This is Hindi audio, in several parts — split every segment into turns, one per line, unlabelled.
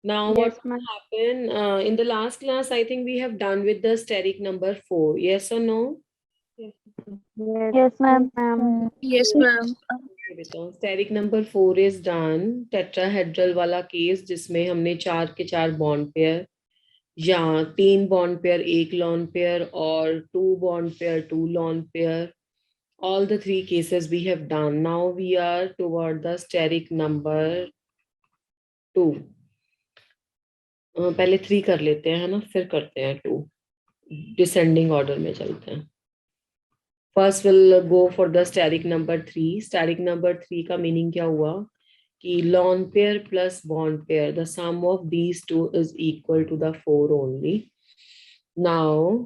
Now what
Yes,
will
ma'am.
happen? In the last class, I think we have done with the steric number 4. Yes or no?
Yes, ma'am.
Yes, ma'am.
Okay, बेटा steric number 4 is done. Tetrahedral वाला केस जिसमें हमने 4 के 4 बॉन्ड पेयर या 3 बॉन्ड पेयर 1 लॉन पेयर और 2 bond pair 2 lone pair. All the 3 cases we have done. Now we are toward the steric number 2. पहले 3 कर लेते हैं, है ना, फिर करते हैं 2. डिसेंडिंग ऑर्डर में चलते हैं. First will go for the steric number 3. Steric number 3 का मीनिंग क्या हुआ कि lone pair plus bond pair, the sum of these two is equal to the 4 only. Now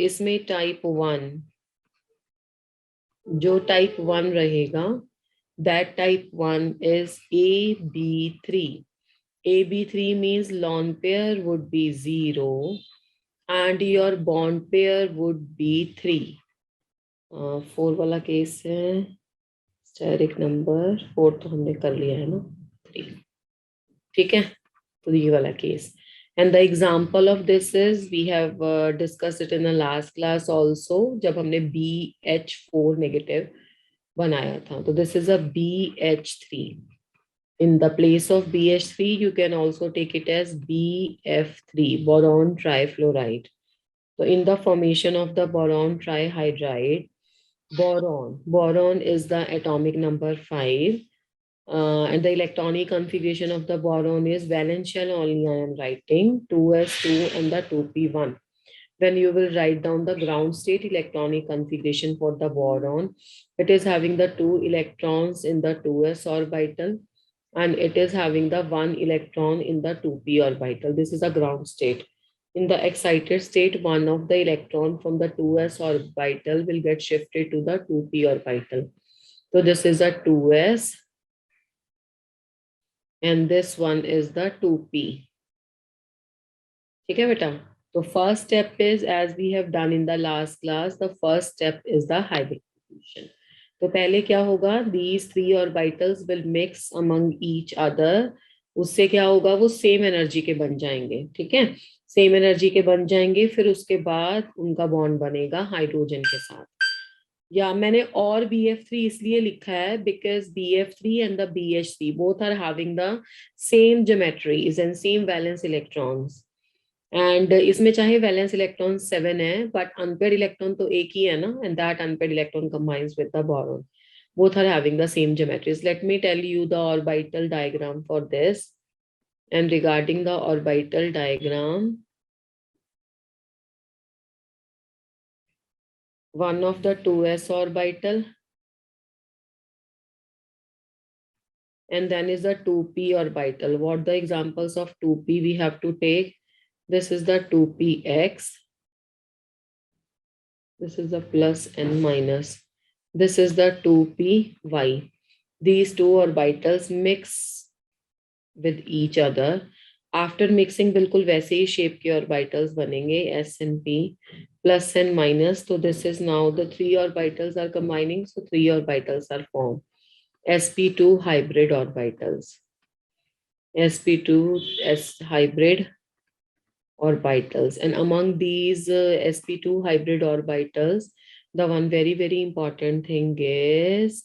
इसमें टाइप 1, जो टाइप 1 रहेगा, that type 1 is AB3. AB3 means lone pair would be 0 and your bond pair would be 3. 4 वाला केस है, स्टेरिक नंबर 4 तो हमने कर लिया है ना, 3. ठीक है, तो ये वाला case. And the example of this is we have discussed it in the last class also, जब हमने BH4 negative बनाया था. तो this is a BH3. In the place of BH3, you can also take it as BF3, boron trifluoride. So in the formation of the boron trihydride, boron is the atomic number 5, and the electronic configuration of the boron is valence shell only I am writing 2s2 and the 2p1. When you will write down the ground state electronic configuration for the boron, it is having the 2 electrons in the 2s orbital and it is having the 1 electron in the 2p orbital. This is a ground state. In the excited state, one of the electron from the 2s orbital will get shifted to the 2p orbital. So this is a 2s and this one is the 2p. ठीक है बेटा. So first step is, as we have done in the last class, the first step is the hybridization. तो पहले क्या होगा, these 3 orbitals will mix among each other. उससे क्या होगा, वो सेम एनर्जी के बन जाएंगे. ठीक है, सेम एनर्जी के बन जाएंगे, फिर उसके बाद उनका बॉन्ड बनेगा हाइड्रोजन के साथ. या मैंने और BF3 इसलिए लिखा है because BF3 and the BH3 both are having the same geometries and same valence electrons. And इसमें चाहे वैलेंस इलेक्ट्रॉन 7 है बट अनपेड इलेक्ट्रॉन तो एक ही है ना, and that unpaired electron combines with the boron. both are having the same geometries. Let me tell you the orbital diagram for this. And regarding the orbital diagram, one of the 2s orbital and then is the 2p orbital. What the examples of 2p we have to take? This is the 2px. This is the plus and minus. This is the 2py. These two orbitals mix with each other. After mixing बिल्कुल वैसे ही shape के orbitals बनेंगे, s and p, plus and minus. So this is now the 3 orbitals are combining, so 3 orbitals are formed. sp2 hybrid orbitals. sp2 s hybrid orbitals, and among these sp2 hybrid orbitals, the one very important thing is,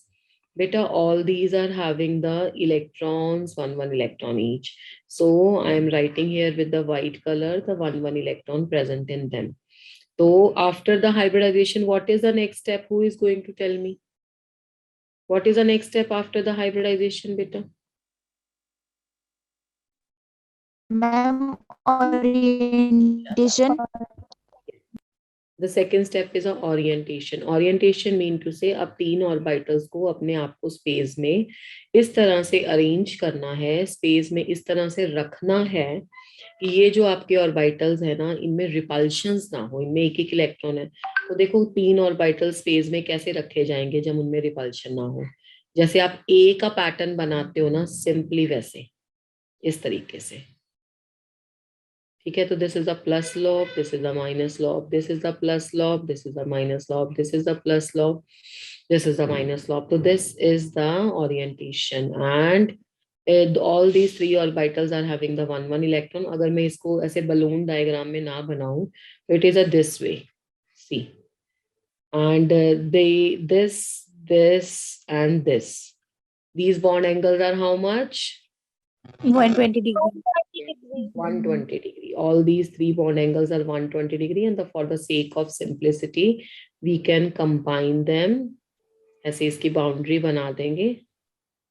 beta, all these are having the electrons, one electron each. So I am writing here with the white color the one electron present in them. So after the hybridization, what is the next step? Who is going to tell me? What is the next step after the hybridization, beta?
Ma'am, orientation.
The second step is a orientation. Orientation mean to say अब 3 orbitals को अपने आप को स्पेस में इस तरह से अरेंज करना है, स्पेस में इस तरह से रखना है कि ये जो आपके ऑर्बिटल्स है ना, इनमें रिपल्शंस ना हो, इनमें एक एक इलेक्ट्रॉन है. तो देखो 3 ऑर्बिटल स्पेस में कैसे रखे जाएंगे जब उनमें रिपल्शन ना हो. जैसे आप ए का पैटर्न बनाते हो ना, सिंपली वैसे इस तरीके से. ठीक है, तो this is the plus lobe, this is the minus lobe, this is the plus lobe, this is the minus lobe, this is the plus lobe, this is the minus log. So this is the orientation, and All these three orbitals are having the one electron. अगर मैं इसको ऐसे balloon diagram में ना बनाऊं, तो it is a this way. See, and this and this. These bond angles are how much?
120 degree.
120 degree. All these three bond angles are 120 degree, and for the sake of simplicity, we can combine them. ऐसे इसकी boundary बना देंगे,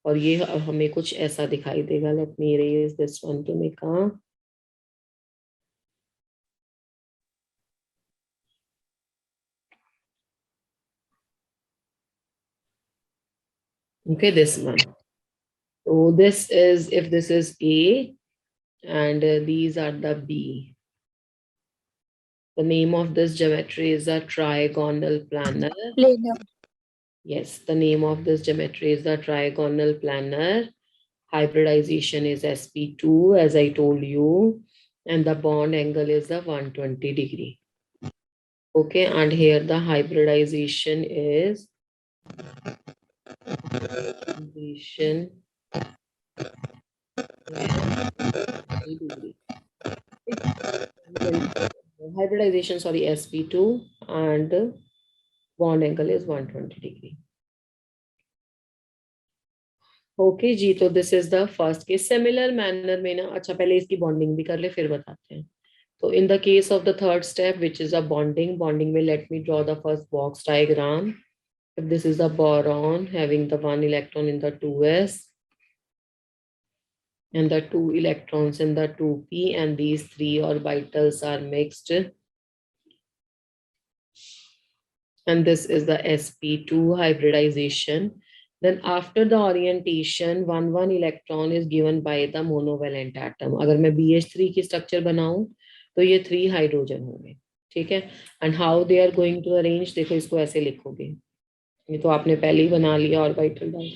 और ये हमें कुछ ऐसा दिखाई देगा. Let me erase this one to make a. Okay, this one. So this is, if this is A, and these are the B. The name of this geometry is a trigonal planar.
Planar.
Yes, the name of this geometry is the trigonal planar. Hybridization is sp2, as I told you, and the bond angle is the 120 degree. Okay, and here the hybridization is hybridization, sorry, sp2, and bond angle is 120 degree. Okay जी, तो this is the first case. Similar manner में ना, अच्छा पहले इसकी बॉन्डिंग भी कर ले फिर बताते हैं. तो in the case of the third step which is a bonding में let me draw the first box diagram. If this is a boron having the one electron in the 2s and the two electrons in the 2p, and these three orbitals are mixed, and this is the sp2 hybridization. Then after the orientation, one electron is given by the monovalent atom. अगर मैं BH3 की स्ट्रक्चर बनाऊं तो ये 3 हाइड्रोजन होंगे. ठीक है. And how they are going to arrange, देखो इसको ऐसे लिखोगे. ये तो आपने पहले ही बना लिया ऑर्बिटल डाल.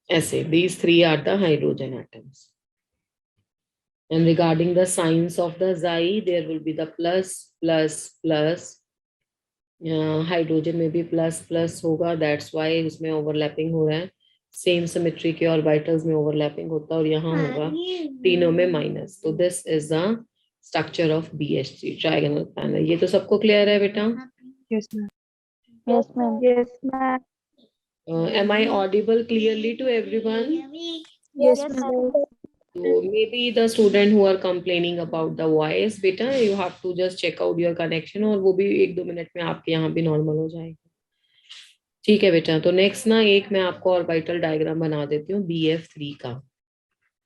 ऐसे these three are the hydrogen atoms. And regarding the signs of the xi, there will be the plus, plus, plus. Hydrogen में भी प्लस प्लस होगा, दैट्स वाई उसमें ओवरलैपिंग हो रहा है. सेम सिमेट्री के ऑर्बिटल्स में ओवरलैपिंग होता है, और यहाँ होगा तीनों में माइनस. तो this is the structure of BH3 trigonal planar. ये तो सबको क्लियर है बेटा?
Yes, ma'am.
Yes, ma'am. Yes, ma'am.
Am I audible clearly to everyone?
Yes, ma'am.
So maybe the student who are complaining about the voice, बेटा you have to just check out your connection, और वो भी 1-2 मिनट में आपके यहाँ भी नॉर्मल हो जाएगा. ठीक है बेटा. तो नेक्स्ट ना एक मैं आपको ऑर्बिटल डायग्राम बना देती हूँ BF3 का.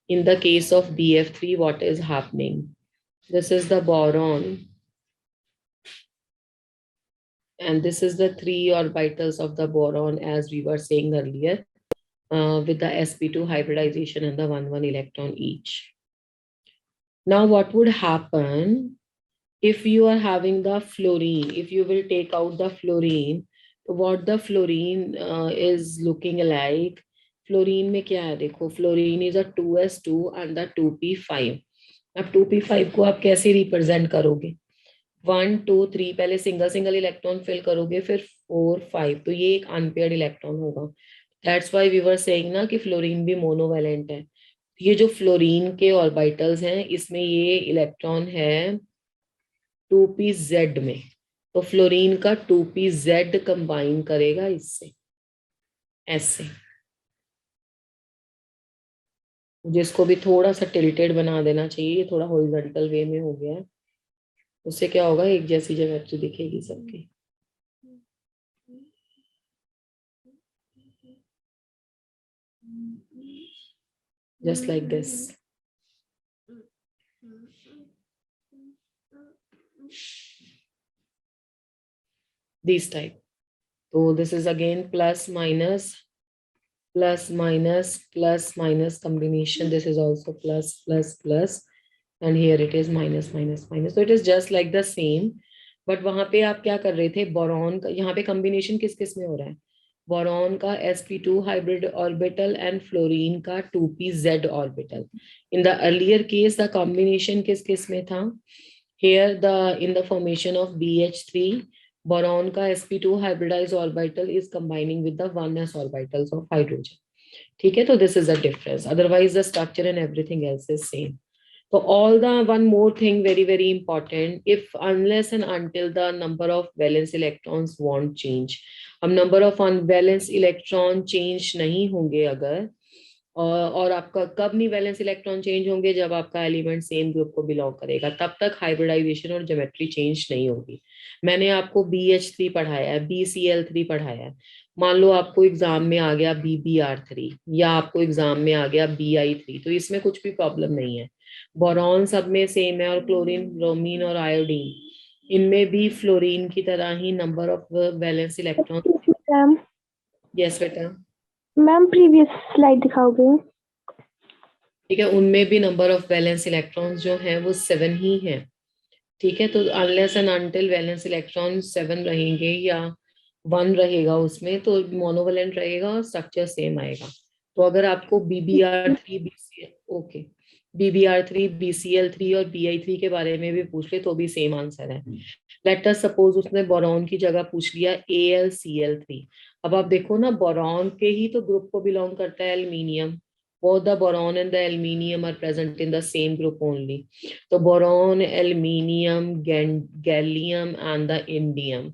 In the case of BF3, what is happening? This is the boron, and this is the 3 orbitals of the boron, as we were saying earlier, with the sp2 hybridization and the 1 electron each. Now what would happen if you are having the fluorine? If you will take out the fluorine, what the fluorine is looking like? Fluorine में क्या है? देखो fluorine is a 2s2 and the 2p5. अब 2p5 को आप कैसे रिप्रेजेंट करोगे? 1 2 3 पहले सिंगल इलेक्ट्रॉन फिल करोगे, फिर 4 5, तो ये एक अनपेयर्ड इलेक्ट्रॉन होगा. That's why we were saying ना कि फ्लोरीन भी मोनोवैलेंट है. ये जो फ्लोरीन के ऑर्बिटल्स हैं, इसमें ये इलेक्ट्रॉन है 2pz में, तो फ्लोरीन का 2pz कंबाइन करेगा इससे ऐसे. जिसको भी थोड़ा सा टिल्टेड बना देना चाहिए, थोड़ा हॉरिजॉन्टल वे में हो गया है. उससे क्या होगा, एक जैसी ज्योमेट्री दिखेगी सबकी. Just like this. This type. So this is again plus minus combination. This is also plus plus plus, and here it is minus minus minus. So it is just like the same. But वहां पे आप क्या कर रहे थे? बोरॉन का यहाँ पे कॉम्बिनेशन किस किस में हो रहा है? बोरॉन का sp2 hybrid orbital and fluorine का 2pz orbital. In the earlier case, the combination किस किस में था? Here in the formation of BH3, boron का sp2 hybridized orbital is combining with the 1s orbitals of hydrogen. ठीक है, तो this is a difference, otherwise the structure and everything else is same. So all the one more thing very very important, if unless and until the number of valence electrons won't change, हम number of unvalence electron change नहीं होंगे अगर, और आपका कब नहीं वैलेंस इलेक्ट्रॉन चेंज होंगे, जब आपका एलिमेंट सेम ग्रुप को बिलोंग करेगा, तब तक हाइब्रिडाइजेशन और ज्योमेट्री चेंज नहीं होगी. मैंने आपको BH3 पढ़ाया है, BCl3 पढ़ाया है. मान लो आपको एग्जाम में आ गया BBr3 या आपको एग्जाम में आ गया BI3, तो इसमें कुछ भी प्रॉब्लम नहीं है. बोरॉन सब में सेम है, और क्लोरीन, ब्रोमीन और आयोडीन, इनमें भी फ्लोरीन की तरह ही number of valence electron.
Ma'am,
yes बेटा.
मैम प्रीवियस स्लाइड दिखाओगे?
ठीक है, उनमें भी नंबर ऑफ वैलेंस इलेक्ट्रॉन्स जो हैं वो 7 ही हैं. ठीक है, तो unless and until valence electron 7 रहेंगे या 1 रहेगा उसमें, तो मोनोवैलेंट रहेगा और स्ट्रक्चर सेम आएगा. तो अगर आपको BBr3 BCl, okay, BBr3 BCl3 और BI3 के बारे में भी पूछ ले तो भी सेम आंसर है. लेट अस सपोज उसने बोरॉन की जगह पूछ लिया AlCl3. अब आप देखो ना, बोरॉन के ही तो ग्रुप को बिलोंग करता है aluminium. both the boron and the aluminium are present in the same group only. So boron, aluminium, gallium and the indium.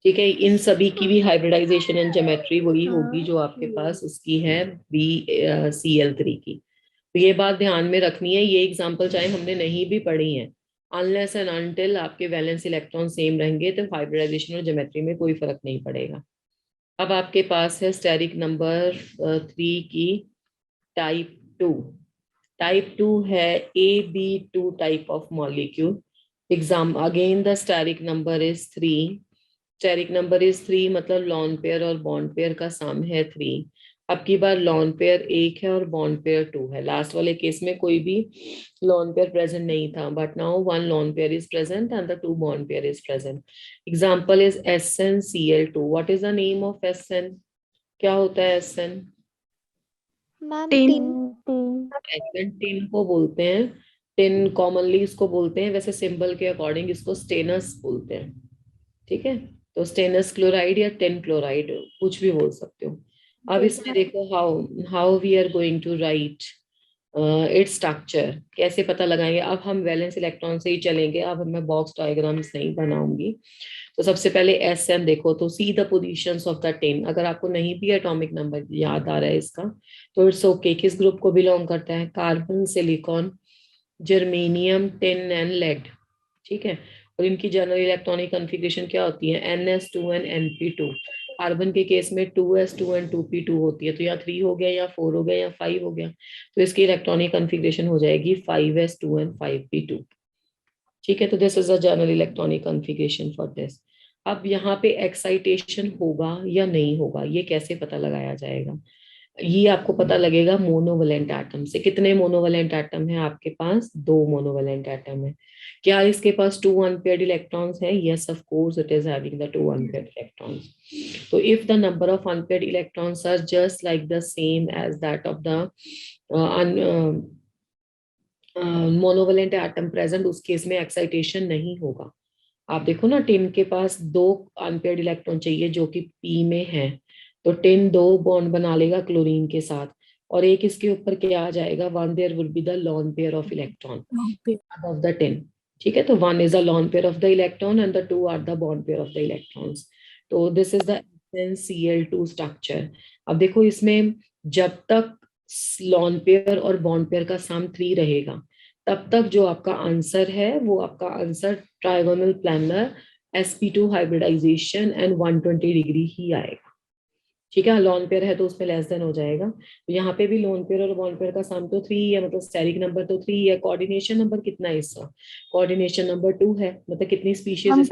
ठीक है, इन सभी की भी हाइब्रिडाइजेशन एंड ज्योमेट्री वही होगी जो आपके पास उसकी है BCl3 की. तो ये बात ध्यान में रखनी है. ये एग्जांपल चाहे हमने नहीं भी पढ़ी है, अनलेस एंड अनटिल आपके वैलेंस इलेक्ट्रॉन सेम रहेंगे तो हाइब्रिडाइजेशन और ज्योमेट्री में कोई फर्क नहीं पड़ेगा. अब आपके पास है स्टेरिक नंबर 3 की टाइप 2. टाइप 2 है AB2 type of molecule. Exam again the steric number is 3. Steric number is 3 मतलब लॉन पेयर और बॉन्ड पेयर का सम है 3. अब की बार लॉन पेयर 1 है और बॉन्ड पेयर 2 है. लास्ट वाले केस में कोई भी लॉन पेयर प्रेजेंट नहीं था, but now 1 lone pair is present and the 2 bond pair is present. Example is SnCl2. What is the name of SN? क्या होता है SN?
Ma'am
tin.
Tin.
Tin को बोलते हैं. टिन कॉमनली इसको बोलते हैं, वैसे सिंबल के अकॉर्डिंग इसको स्टेनस बोलते हैं. ठीक है, तो स्टेनस क्लोराइड या टिन क्लोराइड कुछ भी बोल सकते हो. अब इसमें देखो how how we are going to write its structure. कैसे पता लगाएंगे? अब हम वैलेंस इलेक्ट्रॉन से ही चलेंगे. अब मैं बॉक्स डायग्राम्स नहीं बनाऊंगी. तो सबसे पहले SN देखो, तो see the positions of the tin. अगर आपको नहीं भी एटॉमिक नंबर याद आ रहा है इसका तो इट्स ओके. किस ग्रुप को बिलोंग करता है? Carbon, silicon, germanium, tin and lead. ठीक है, और इनकी जनरल इलेक्ट्रॉनिक कॉन्फ़िगरेशन क्या होती है? NS2 and NP2. कार्बन के केस में 2s2 एंड 2p2 होती है, तो या 3 हो गया या 4 हो गया या 5 हो गया, तो इसकी इलेक्ट्रॉनिक कॉन्फ़िगरेशन हो जाएगी 5s2 एंड 5p2. ठीक है, तो this is a general electronic configuration for this. अब यहाँ पे एक्साइटेशन होगा या नहीं होगा, ये कैसे पता लगाया जाएगा? ये आपको पता लगेगा मोनोवैलेंट एटम से. कितने मोनोवैलेंट एटम है आपके पास? 2 मोनोवैलेंट एटम है. क्या इसके पास 2 अनपेयर्ड इलेक्ट्रॉन्स है? Yes, of course it is having the 2 unpaired electrons. तो if the number of unpaired electrons are just like the same as that of the monovalent atom present, उस केस में एक्साइटेशन नहीं होगा. आप देखो ना, टिन के पास 2 अनपेयर्ड इलेक्ट्रॉन चाहिए जो कि P में है, तो टिन 2 बॉन्ड बना लेगा क्लोरीन के साथ, और एक इसके ऊपर क्या आ जाएगा? 1 there will be the lone pair of electron above the 10. ठीक है, तो 1 is the lone pair of the electron and the 2 are the bond pair of the electrons. तो this is the SnCl2 structure. अब देखो इसमें जब तक लॉन पेयर और बॉन्ड पेयर का सम 3 रहेगा, तब तक जो आपका आंसर है वो आपका answer trigonal planar sp2 hybridization and 120 degree ही आएगा. ठीक है, लॉन पेयर है तो उसमें लेस देन हो जाएगा. तो यहाँ पे भी लॉन पेयर और बॉन्ड पेयर का सम तो 3 है, मतलब स्टेरिक नंबर तो 3 है. कोऑर्डिनेशन नंबर कितना है इसका? कोऑर्डिनेशन नंबर 2 है, मतलब कितनी स्पीशीज?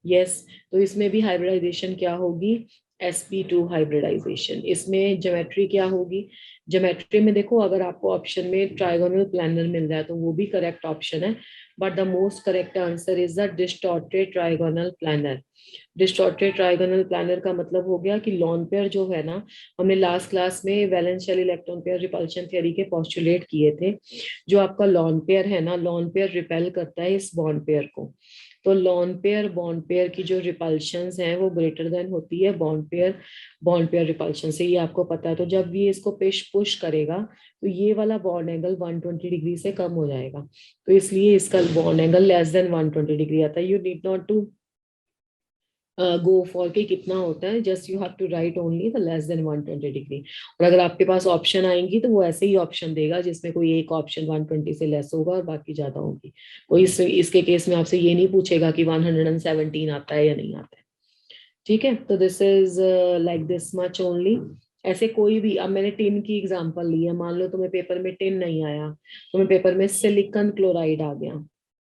यस, तो इसमें भी हाइब्रिडाइजेशन क्या होगी? sp2 hybridisation. इसमें ज्योमेट्री क्या होगी? ज्योमेट्री में देखो, अगर आपको ऑप्शन में ट्राइगोनल प्लानर मिल रहा है तो वो भी करेक्ट ऑप्शन है, but the most correct answer is the distorted trigonal planner. Distorted trigonal planner का मतलब हो गया कि लॉन पेयर जो है ना, हमने लास्ट क्लास में valence shell electron pair repulsion theory के पोस्टुलेट किए थे. जो आपका लॉन पेयर है ना, लॉन पेयर रिपेल करता है इस बॉन्ड पेयर को. तो लॉन पेयर बॉन्ड पेयर की जो रिपल्शंस हैं वो ग्रेटर देन होती है बॉन्ड पेयर रिपल्शन से, ये आपको पता है। तो जब ये इसको पुश पुश करेगा तो ये वाला बॉन्ड एंगल 120 डिग्री से कम हो जाएगा, तो इसलिए इसका bond angle less than 120 degree आता है। You need not to go for के कितना होता है, just you have to write only the less than 120 degree. और अगर आपके पास ऑप्शन आएंगी तो वो ऐसे ही ऑप्शन देगा जिसमें कोई एक ऑप्शन 120 से लेस होगा और बाकी ज्यादा होगी। कोई इसके केस में आपसे ये नहीं पूछेगा कि 117 आता है या नहीं आता है। ठीक है, तो this is like this much only. ऐसे कोई भी, अब मैंने टिन की एग्जांपल ली है, मान लो तुम्हें पेपर में टिन नहीं आया, तुम्हें पेपर में सिलिकॉन क्लोराइड आ गया,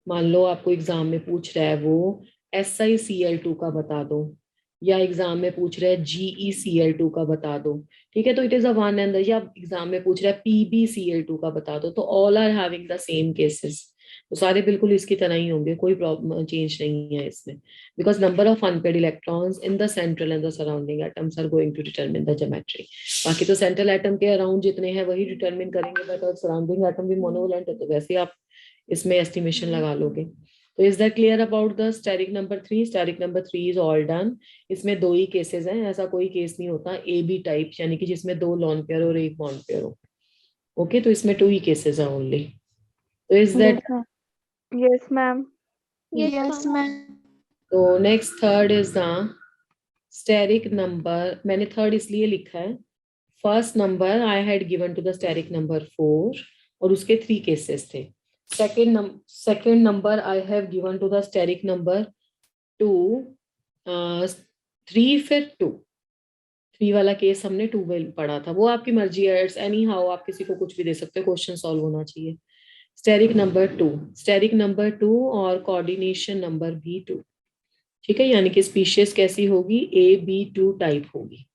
मान लो आपको एग्जाम में पूछ रहा है वो SiCl2 का बता दो, या एग्जाम में पूछ रहा है GeCl2 का बता दो, ठीक है, तो it is a one end, या एग्जाम में पूछ रहा है PbCl2 का बता दो, तो all are having the same cases, तो सारे बिल्कुल इसकी तरह ही होंगे, कोई प्रॉब्लम चेंज नहीं है इसमें, because number of unpaired electrons in the central and the surrounding atoms are going to determine the geometry. बाकी तो सेंट्रल एटम के अराउंड जितने हैं वही डिटरमिन करेंगे, बट और सराउंडिंग एटम भी मोनोवैलेंट है तो वैसे आप इसमें एस्टिमेशन लगा लोगे। तो is that clear about the steric number 3? Steric number 3 is all done. इसमें दो ही केसेस हैं, ऐसा कोई केस नहीं होता AB टाइप, यानी कि जिसमें दो लॉन पेयर और एक बॉन्ड पेयर हो। ओके, तो इसमें 2 ही केसेस हैं ओनली। तो is that,
Yes, ma'am.
Yes, ma'am.
तो next third is the steric number. मैंने थर्ड इसलिए लिखा है, first number I had given to the steric number 4 और उसके 3 केसेस थे। Second number I have given to the steric number 2 3, फिर 2 3 वाला केस हमने 2 में पढ़ा था, वो आपकी मर्जी है, इट्स एनी हाउ, आप किसी को कुछ भी दे सकते हो, क्वेश्चन सॉल्व होना चाहिए। स्टेरिक नंबर 2 और कोऑर्डिनेशन नंबर भी 2, ठीक है, यानी कि स्पीशीज कैसी होगी, AB2 टाइप होगी।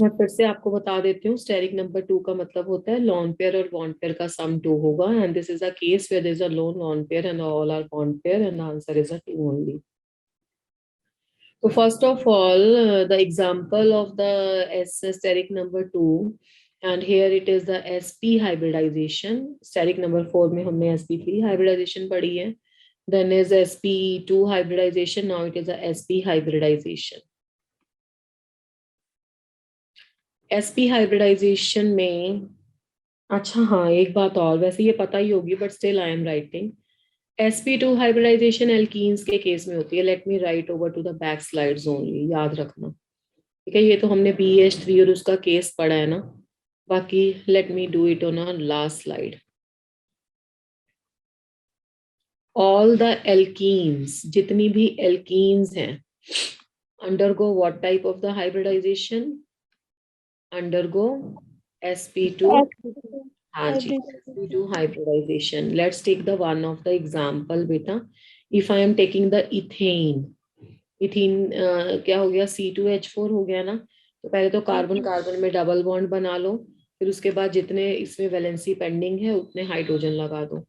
मैं फिर से आपको बता देती हूँ, स्टेरिक नंबर 2 का मतलब होता है लॉन पेयर और बॉन्ड पेयर का सम 2 होगा, and this is a case where there is a lone lone pair and all are bond pair, and the answer is a 2 only. So first of all, the example of the steric number 2, and here it is the sp hybridization. Steric number 4 में हमने sp3 hybridization पढ़ी है, then is sp2 hybridization, now it is a sp hybridization. sp hybridization में, अच्छा हाँ एक बात और, वैसे ये पता ही होगी but still I am writing, sp2 hybridization alkenes के केस में होती है। Let me write over to the back slides only, याद रखना, ठीक है, ये तो हमने BH3 और उसका केस पढ़ा है ना, बाकी let me do it on a last slide. All the alkenes, जितनी भी एल्कीन्स हैं, undergo what type of the hybridization, undergo sp2, हाँ जी, sp2 hybridization. Let's take the one of the example बेटा, if I am taking the ethane, ethene क्या हो गया, C2H4 हो गया ना, तो पहले तो कार्बन कार्बन में डबल बॉन्ड बना लो, फिर उसके बाद जितने इसमें वैलेंसी पेंडिंग है उतने हाइड्रोजन लगा दो,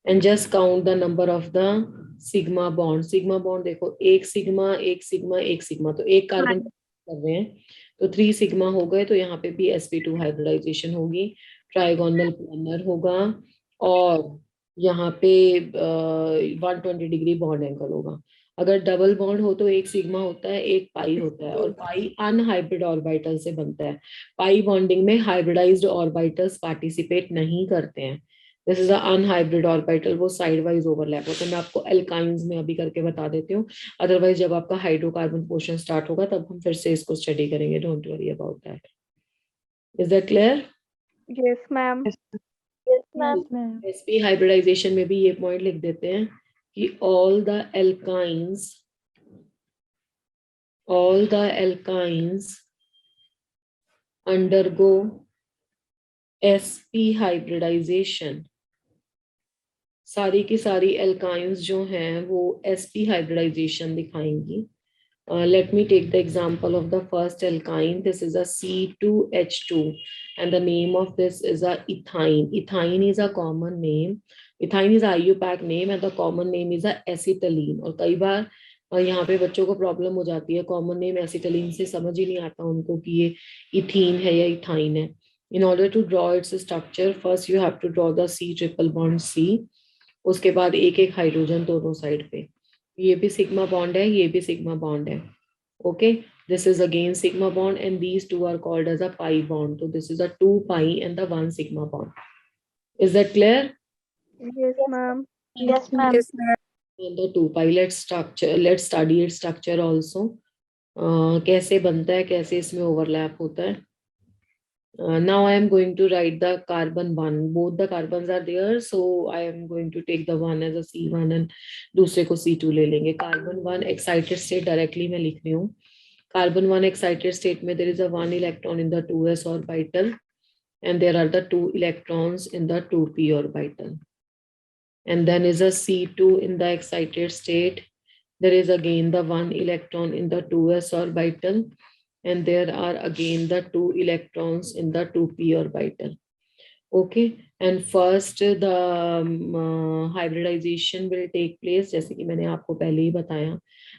and just count the number of the sigma bond. Sigma bond देखो, एक सिग्मा एक सिग्मा एक सिग्मा, तो एक कार्बन कर रहे हैं तो 3 सिग्मा हो गए, तो यहाँ पे भी sp2 हाइब्रिडाइजेशन होगी, ट्राइगोनल प्लानर होगा, और यहाँ पे 120 डिग्री बॉन्ड एंगल होगा। अगर डबल बॉन्ड हो तो एक सिग्मा होता है, एक पाई होता है, और पाई अनहाइब्रिड ऑर्बिटल से बनता है। पाई बॉन्डिंग में हाइब्रिडाइज्ड ऑर्बिटल्स पार्टिसिपेट नहीं करते हैं, दिस इज अनहाइब्रिड ऑर्बिटल, वो साइड वाइज ओवरलैप होता है। मैं आपको एल्काइंस में अभी करके बता देती हूँ, अदरवाइज जब आपका हाइड्रोकार्बन पोर्शन स्टार्ट होगा तब हम फिर से इसको स्टडी करेंगे, don't worry about that. Is that clear?
Yes, ma'am.
Yes, ma'am.
sp hybridization में भी ये पॉइंट लिख देते हैं कि all the alkynes undergo sp hybridization। सारी की सारी एल्काइंस जो हैं वो sp हाइब्रिडाइजेशन दिखाएंगी। Let me take the example of the first alkyne. This is a C2H2 and the name of this is a ethyne. Ethyne is a common name. Ethyne is a IUPAC name and the common name is a acetylene. और कई बार यहाँ पे बच्चों को प्रॉब्लम हो जाती है, कॉमन नेम एसिटिलीन से समझ ही नहीं आता उनको कि ये इथीन है या इथाइन है। In order to draw its structure, first you have to draw the C triple bond C, उसके बाद एक एक हाइड्रोजन दोनों साइड पे, ये भी सिग्मा बॉन्ड है, ये भी सिग्मा बॉन्ड है. Okay, this is again sigma bond and these two are called as a pi bond. तो this is a 2 pi and the 1 sigma bond. Is that clear?
Yes, ma'am.
Yes, ma'am.
Yes, ma'am.
And the 2 pi, let's study its structure also. कैसे बनता है, कैसे इसमें ओवरलैप होता है. Now I am going to write the carbon 1. Both the carbons are there, so I am going to take the one as a C1 and दूसरे को C2 ले लेंगे. Carbon 1 excited state directly मैं लिख रही हूँ. Carbon 1 excited state में there is a 1 electron in the 2s orbital and there are the 2 electrons in the 2p orbital. And then is a C2 in the excited state. There is again the 1 electron in the 2s orbital and there are again the 2 electrons in the 2p orbital. Okay, and first the hybridization will take place, जैसे कि मैंने आपको पहले ही बताया.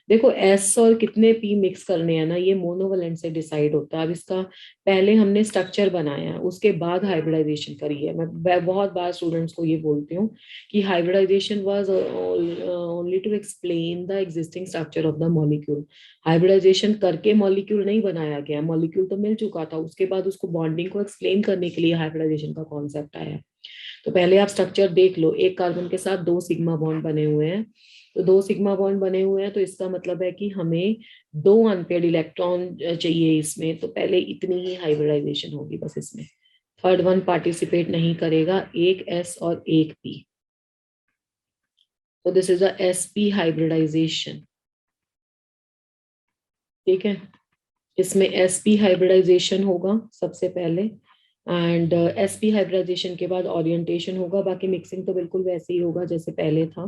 देखो S और कितने P मिक्स करने हैं ना, ये मोनोवैलेंट से डिसाइड होता है. अब इसका पहले हमने स्ट्रक्चर बनाया है, उसके बाद हाइब्रिडाइजेशन करी है. मैं बहुत बार स्टूडेंट्स को ये बोलती हूँ कि hybridization was only to explain the existing structure of the molecule. Hybridization करके मॉलिक्यूल नहीं बनाया गया, मॉलिक्यूल तो मिल चुका था, उसके बाद उसको बॉन्डिंग को एक्सप्लेन करने के लिए हाइब्रिडाइजेशन का कॉन्सेप्ट आया. तो पहले आप स्ट्रक्चर देख लो. एक कार्बन के साथ 2 सिग्मा बॉन्ड बने हुए हैं, तो 2 सिग्मा बॉन्ड बने हुए हैं, तो इसका मतलब है कि हमें 2 अनपेयर्ड इलेक्ट्रॉन चाहिए इसमें. तो पहले इतनी ही हाइब्रिडाइजेशन होगी बस इसमें. थर्ड वन पार्टिसिपेट नहीं करेगा, एक S और एक P. तो this is a sp hybridization. ठीक है, इसमें sp हाइब्रिडाइजेशन होगा सबसे पहले एंड sp हाइब्रिडाइजेशन के बाद ओरिएंटेशन होगा. बाकी मिक्सिंग तो बिल्कुल वैसे ही होगा जैसे पहले था.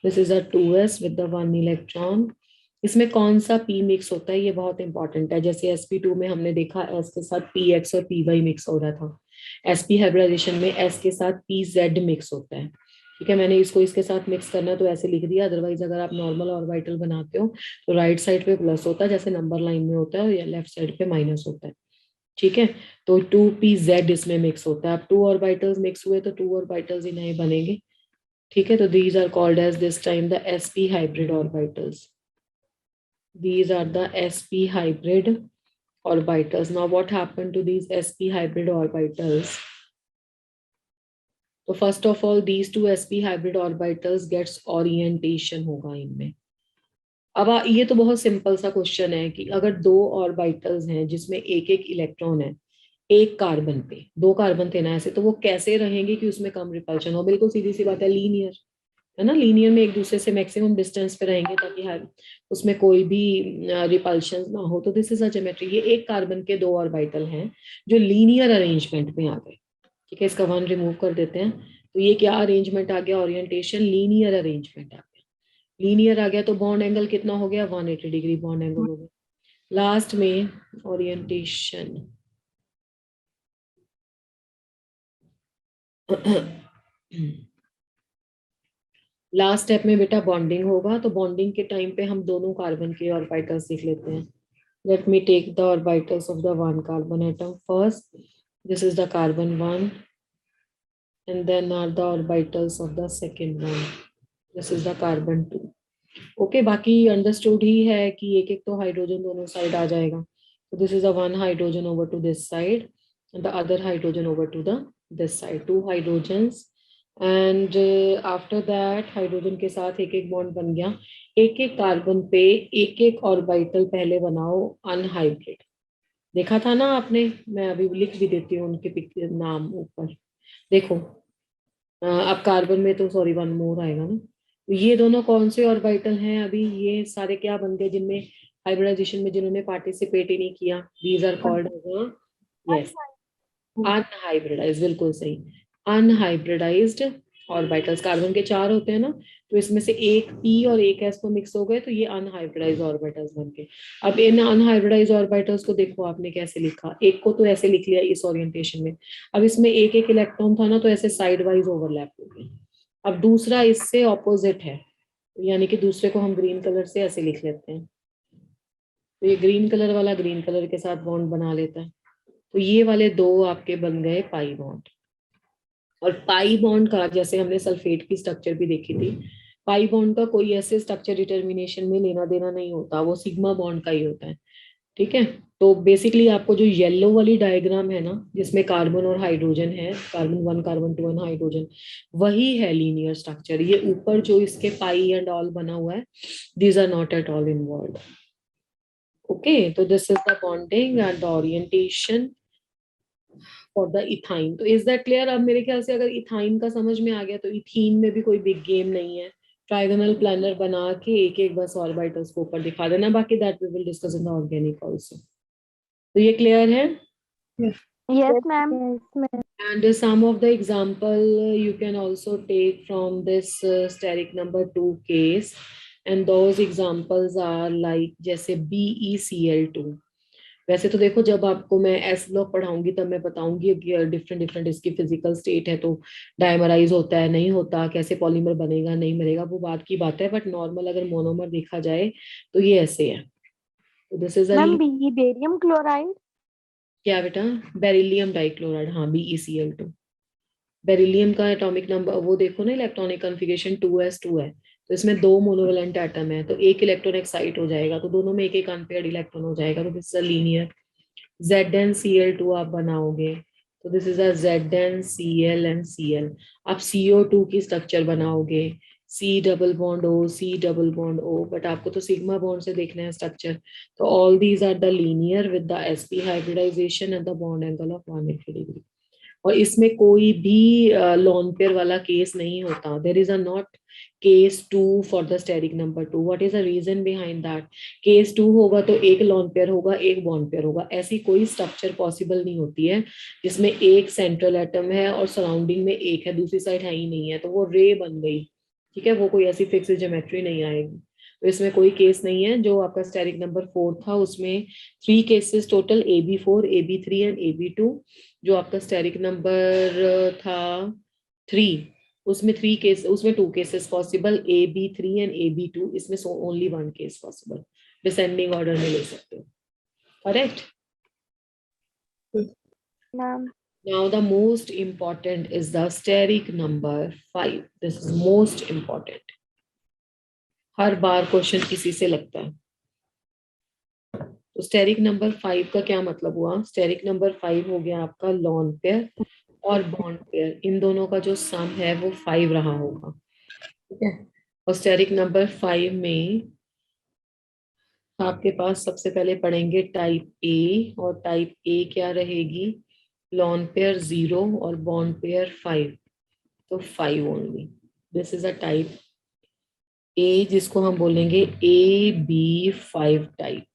This is a 2s with the 1 electron. इसमें कौन सा p मिक्स होता है ये बहुत इंपॉर्टेंट है. जैसे sp2 में हमने देखा s के साथ px और py मिक्स हो रहा था. sp हाइब्रिडाइजेशन में s के साथ pz मिक्स होता है. ठीक है, मैंने इसको इसके साथ मिक्स करना तो ऐसे लिख दिया. अदरवाइज अगर आप नॉर्मल ऑर्बिटल बनाते हो तो राइट साइड पे प्लस होता है जैसे नंबर लाइन में होता है, या लेफ्ट साइड पे माइनस होता है. ठीक है, तो 2pz इसमें मिक्स होता है. अब 2 ऑर्बिटल्स मिक्स हुए तो 2 ऑर्बिटल्स ही नए बनेंगे. ठीक है, तो these are called as this time the sp hybrid orbitals. These are the sp hybrid orbitals. Now what happened to these sp hybrid orbitals? तो first of all these 2 sp hybrid orbitals gets orientation होगा इनमें. अब ये तो बहुत सिंपल सा क्वेश्चन है कि अगर 2 ऑर्बिटल्स हैं जिसमें एक एक इलेक्ट्रॉन है एक कार्बन पे, 2 कार्बन थे ना ऐसे, तो वो कैसे रहेंगे कि उसमें कम रिपल्शन हो. बिल्कुल सीधी सी बात है, लीनियर है ना. लीनियर में एक दूसरे से मैक्सिमम डिस्टेंस पे रहेंगे ताकि हर उसमें कोई भी रिपल्शन ना हो. तो दिस इज अ ज्योमेट्री. ये एक कार्बन के 2 ऑर्बिटल हैं जो लीनियर अरेंजमेंट में आ गए. ठीक है, इसका 1 रिमूव कर देते हैं. तो ये क्या अरेंजमेंट आ गया, ओरिएंटेशन लीनियर अरेंजमेंट आ गया. लीनियर आ गया तो बॉन्ड एंगल कितना हो गया, 180 डिग्री बॉन्ड एंगल हो गया. लास्ट में ओरिएंटेशन लास्ट स्टेप में बेटा बॉन्डिंग होगा. तो बॉन्डिंग के टाइम पे हम दोनों कार्बन के ऑर्बिटल्स लिख लेते हैं. Let me take the orbitals of the 1 carbon atom first. This is the carbon 1 and then are the orbitals of the second one. This is the carbon 2. Okay, बाकी अंडरस्टूड ही है कि एक एक तो हाइड्रोजन दोनों साइड आ जाएगा. तो this is a 1 hydrogen over to this side and the other hydrogen over to the this side, 2 hydrogens. And after that hydrogen के साथ एक एक बॉन्ड बन गया. एक एक कार्बन पे एक एक ऑर्बिटल पहले बनाओ अनहाइब्रिड. देखा था ना आपने, मैं अभी लिख भी देती हूँ उनके नाम ऊपर. देखो अब कार्बन में तो सॉरी 1 मोर आएगा ना. तो ये दोनों कौन से ऑर्बिटल हैं अभी, ये सारे क्या बन गए जिनमें हाइब्रिडाइजेशन में जिन्होंने पार्टिसिपेट ही नहीं किया. These are called yes unhybridized. बिल्कुल सही, अनहाइब्रिडाइज्ड ऑर्बिटल्स. कार्बन के 4 होते हैं ना, तो इसमें से एक p और एक s तो मिक्स हो गए, तो ये अनहाइब्रिडाइज्ड ऑर्बिटल्स बन गए. अब इन अनहाइब्रिडाइज्ड ऑर्बिटल्स को देखो आपने कैसे लिखा. एक को तो ऐसे लिख लिया इस ओरिएंटेशन में. अब इसमें एक एक इलेक्ट्रॉन था ना, तो ऐसे साइड वाइज ओवरलैप हो गए. अब दूसरा इससे ऑपोजिट है, यानी कि दूसरे को हम ग्रीन कलर से ऐसे लिख लेते हैं. तो ये ग्रीन कलर वाला ग्रीन कलर के साथ बॉन्ड बना लेता है. तो ये वाले 2 आपके बन गए पाई बॉन्ड. और पाई बॉन्ड का, जैसे हमने सल्फेट की स्ट्रक्चर भी देखी थी, पाई बॉन्ड का कोई ऐसे स्ट्रक्चर डिटर्मिनेशन में लेना देना नहीं होता, वो सिग्मा बॉन्ड का ही होता है। ठीक है। तो बेसिकली आपको जो येलो वाली डायग्राम है ना, जिसमें कार्बन और हाइड्रोजन है, कार्बन 1 कार्बन 2 एंड हाइड्रोजन, वही है लीनियर स्ट्रक्चर। ये ऊपर जो इसके पाई एंड ऑल बना हुआ है, these are not at all involve. Okay, तो this is the bonding and orientation for the ethyne. तो इज दैट क्लियर? अब मेरे ख्याल से अगर इथाइन का समझ में आ गया, तो इथीन में भी कोई बिग गेम नहीं है। ट्राइगोनल प्लानर बना के एक एक बस ऑर्बिटल्स को ऊपर दिखा देना, बाकी that we will discuss in the organic also. तो ये क्लियर है?
Yes, ma'am.
Yes, ma'am.
And some of the example you can also take from this steric number 2 case, and those examples are like जैसे BeCl2। वैसे तो देखो, जब आपको मैं एस ब्लॉक पढ़ाऊंगी तब मैं बताऊंगी कि डिफरेंट डिफरेंट इसकी फिजिकल स्टेट है, तो डायमराइज होता है नहीं होता, कैसे पॉलीमर बनेगा नहीं बनेगा, वो बात की बात है। बट नॉर्मल अगर मोनोमर देखा जाए तो ये ऐसे है। तो this is a,
Ma'am, barium chloride.
क्या बेटा? बेरिलियम डाइक्लोराइड, हाँ, BeCl2। बेरिलियम का एटॉमिक नंबर वो देखो ना, इलेक्ट्रॉनिक कॉन्फ़िगरेशन 2s2 है। तो इसमें दो मोनोवेलेंट एटम है, तो एक इलेक्ट्रॉन एक्साइट हो जाएगा, तो दोनों में एक एक अनपेयर्ड इलेक्ट्रॉन हो जाएगा। तो this is a linear. ZnCl2 आप बनाओगे, तो दिस इज अ ZnCl एंड Cl। आप CO2 की स्ट्रक्चर बनाओगे, C double bond O, C double bond O, but आपको तो सिग्मा बॉन्ड से देखना है स्ट्रक्चर। तो all these are the linear with the sp hybridization and the bond angle of 180 degree. और इसमें कोई भी लॉन पेयर वाला केस नहीं होता। There is a not case 2 for the steric number 2। What is the reason behind that? Case 2 होगा तो एक लॉन पेयर होगा, एक बॉन्ड पेयर होगा। ऐसी कोई स्ट्रक्चर पॉसिबल नहीं होती है जिसमें एक सेंट्रल एटम है और सराउंडिंग में एक है, दूसरी साइड है ही नहीं है, तो वो रे बन गई। ठीक है, वो कोई ऐसी फिक्स ज्योमेट्री नहीं आएगी। तो इसमें कोई केस नहीं है। जो आपका स्टेरिक नंबर 4 था उसमें 3 cases total, AB4, AB3 and AB2। जो आपका स्टेरिक नंबर था 3, उसमें 3 केस, उसमें 2 cases possible, AB3 and AB2। इसमें only 1 case possible. Descending order में ले सकते हो। Correct?
Ma'am.
Now the most important is the steric number 5. This is most important. Her bar question इसी से लगता है। तो स्टेरिक नंबर 5 का क्या मतलब हुआ? स्टेरिक नंबर 5 हो गया आपका लॉन पेयर और बॉन्ड पेयर, इन दोनों का जो सम है वो 5 रहा होगा। ठीक है। और स्टेरिक नंबर 5 में आपके पास सबसे पहले पढ़ेंगे टाइप ए, और टाइप ए क्या रहेगी? लॉन पेयर 0 और बॉन्ड पेयर 5। तो 5 only. This is a type A, जिसको हम बोलेंगे AB5 टाइप।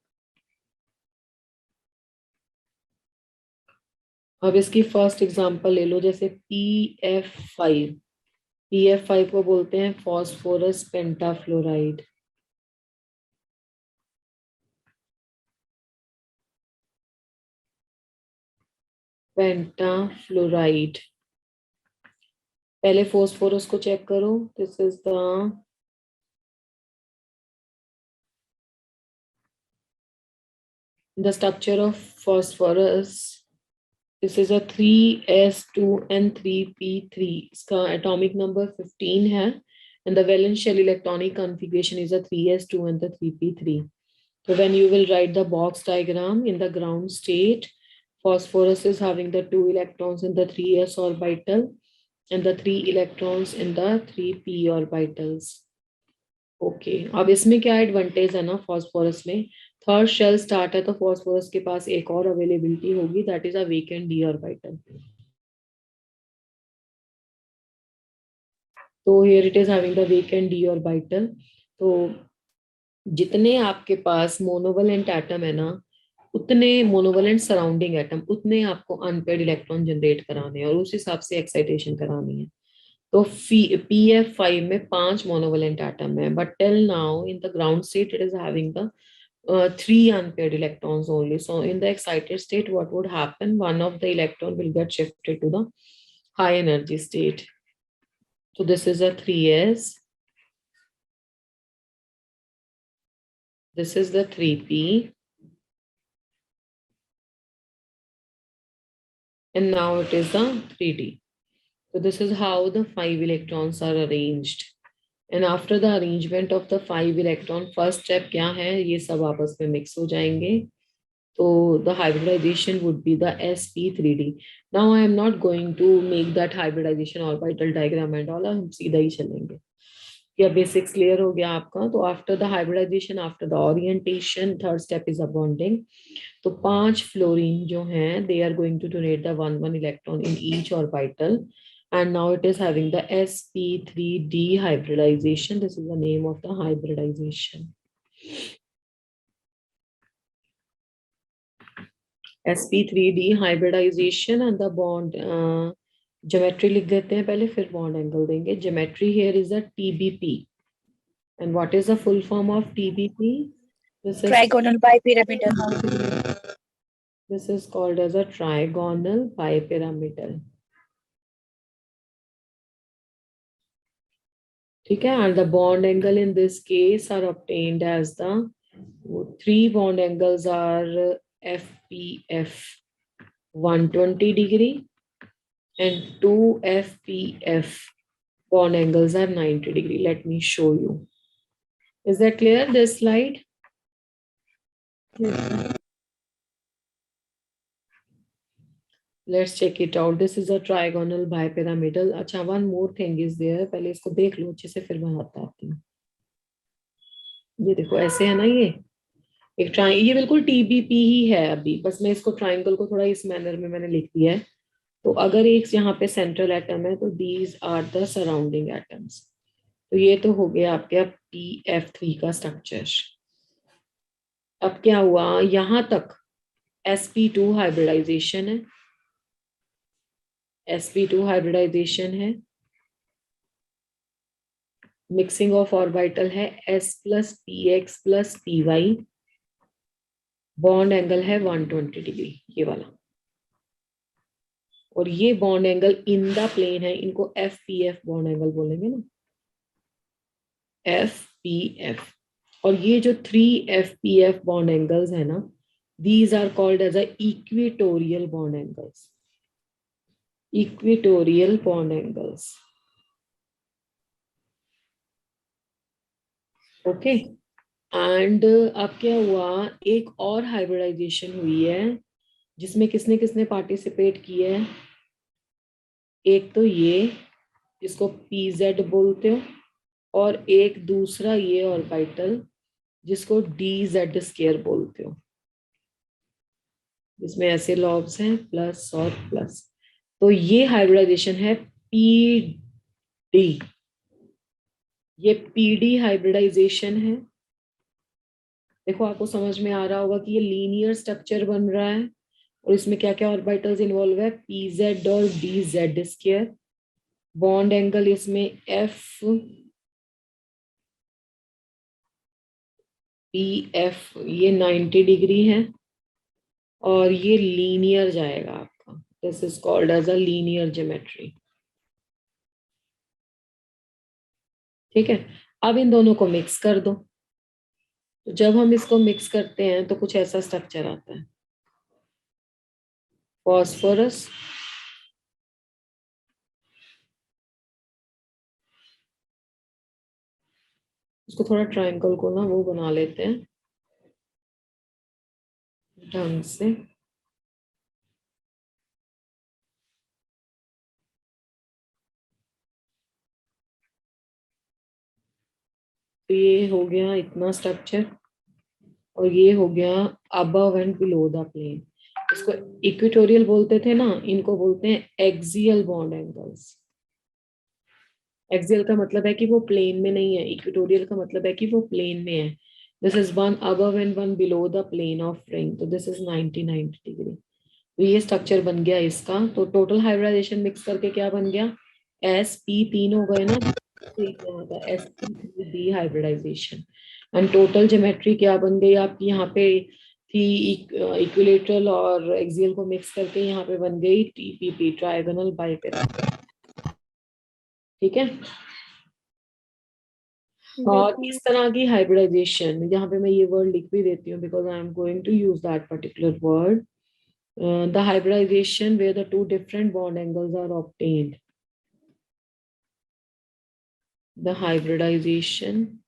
अब इसकी फर्स्ट एग्जांपल ले लो, जैसे PF5। PF5 को बोलते हैं फॉस्फोरस पेंटाफ्लोराइड। पेंटाफ्लोराइड। पहले फॉस्फोरस को चेक करो। This is the structure of phosphorus. This is a 3s2 and 3p3। इसका एटॉमिक नंबर 15 है, and the valence shell electronic configuration is a 3s2 and the 3p3. So when you will write the box diagram, in the ground state, phosphorus is having the 2 electrons in the 3s orbital and the 3 electrons in the 3p orbitals. Okay, अब इसमें क्या एडवांटेज है ना, फॉस्फोरस में थर्ड शेल स्टार्ट है, तो फॉस्फोरस के पास एक और अवेलेबिलिटी होगी, that is a vacant d orbital. तो here it is having the vacant d orbital. तो जितने आपके पास मोनोवलेंट एटम है ना, उतने मोनोवलेंट सराउंडिंग एटम, उतने आपको अनपेयर्ड इलेक्ट्रॉन जनरेट कराने हैं और उस हिसाब से एक्साइटेशन करानी है। तो PF5 में 5 मोनोवलेंट एटम है, but till now in the ground state it is having the 3 unpaired electrons only. So in the excited state, what would happen? One of the electron will get shifted to the high energy state. So this is a 3s. This is the 3p. And now it is the 3d. So this is how the 5 electrons are arranged. And after the arrangement of the 5 electron, first step क्या है, ये सब आपस में mix हो जाएंगे. So the hybridization would be the sp3d. Now I am not going to make that hybridization orbital diagram and all, हम सीधा ही चलेंगे. या बेसिक्स क्लियर हो गया आपका. तो after the hybridization, after the orientation, third step is bonding. तो 5 फ्लोरीन जो हैं, they are going to donate the 1 electron in each orbital, and now it is having the sp3d hybridization. This is the name of the hybridization. sp3d hybridization. And the bond geometry लिख देते हैं पहले, फिर bond angle देंगे. Geometry here is a TBP. And what is the full form of TBP? This is
Trigonal bipyramidal.
This is called as a trigonal bipyramidal. ठीक है. And the bond angle in this case are obtained as the 3 bond angles are FPF 120 degree and 2 FPF bond angles are 90 degree. Let me show you. Is that clear, this slide? Let's check it out. This is a trigonal bipyramidal. अच्छा, one more thing is there. पहले इसको देख लो अच्छे से, फिर मैं बताती हूँ. ये देखो ऐसे है ना, ये एक ये बिल्कुल TBP ही है अभी, बस मैं इसको ट्राइंगल को थोड़ा इस मैनर में मैंने लिख दिया है. तो अगर एक यहाँ पे सेंट्रल एटम है, तो these are the surrounding atoms. तो ये तो हो गया आपके अब PF3 का स्ट्रक्चर. अब क्या हुआ, यहां तक sp2 हाइब्रिडाइजेशन है. sp2 हाइब्रिडाइजेशन है. मिक्सिंग ऑफ ऑर्बिटल है s plus px plus py. Bond angle है 120 डिग्री, ये वाला. और ये bond angle in the plane है, इनको FPF बॉन्ड एंगल बोलेंगे ना, FPF. और ये जो 3 FPF बॉन्ड एंगल्स है ना, these are called as a equatorial bond angles. Equatorial bond angles. Okay. And अब क्या हुआ, एक और हाइब्रिडाइजेशन हुई है जिसमें किसने किसने पार्टिसिपेट किया है. एक तो ये जिसको PZ बोलते हो, और एक दूसरा ये ऑर्बिटल जिसको DZ स्क्वायर बोलते हो, जिसमें ऐसे लॉब्स हैं प्लस और प्लस. तो ये हाइब्रिडाइजेशन है PD. ये PD हाइब्रिडाइजेशन है. देखो आपको समझ में आ रहा होगा कि ये लीनियर स्ट्रक्चर बन रहा है, और इसमें क्या क्या ऑर्बिटल्स इन्वॉल्व है, PZ और DZ स्क्वायर. बॉन्ड एंगल इसमें FPF ये 90 डिग्री है, और ये लीनियर जाएगा आपका. This is called as a linear geometry. ठीक है. अब इन दोनों को मिक्स कर दो. तो जब हम इसको मिक्स करते हैं तो कुछ ऐसा स्ट्रक्चर आता है. फॉस्फोरस, इसको थोड़ा ट्रायंगल को ना वो बना लेते हैं ढंग से. तो ये हो गया इतना स्ट्रक्चर, और ये हो गया above and below the plane. इसको इक्वेटोरियल बोलते थे ना, इनको बोलते हैं एक्सियल बॉन्ड एंगल्स. एक्सियल का मतलब है कि वो प्लेन में नहीं है, इक्वेटोरियल का मतलब है कि वो प्लेन में है. This is one above and one below the plane of ring. तो दिस इज 90 डिग्री. तो ये स्ट्रक्चर बन गया इसका. तो टोटल हाइब्रिडाइजेशन मिक्स करके क्या बन गया, SP 3 हो गए ना, SP3D hybridisation. And total geometry क्या बन गई आपकी, यहाँ पे थी इक्विलेटरल और एक्सियल को मिक्स करके यहाँ पे बन गई TPP, ट्रायगोनल बाइपिरामिडल. ठीक है. और इस तरह की हाइब्रिडाइजेशन, यहाँ पे मैं ये वर्ड लिख भी देती हूँ because I am going to use that particular word. The hybridization where the 2 different bond angles are obtained. the hybridization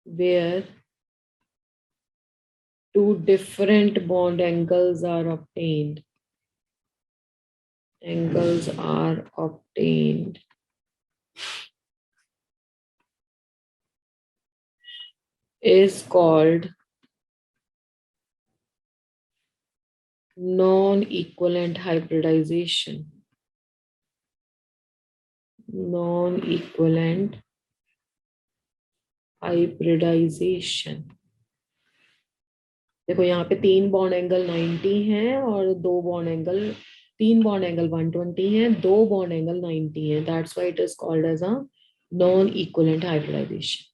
where two different bond angles are obtained. Angles are obtained. Is called non-equivalent hybridization. Non-equivalent hybridization. देखो यहाँ पे 3 बॉन्ड एंगल 90 हैं और 2 बॉन्ड एंगल 3 बॉन्ड एंगल 120 हैं, 2 बॉन्ड एंगल 90 हैं. That's why it is called as a non equivalent hybridization.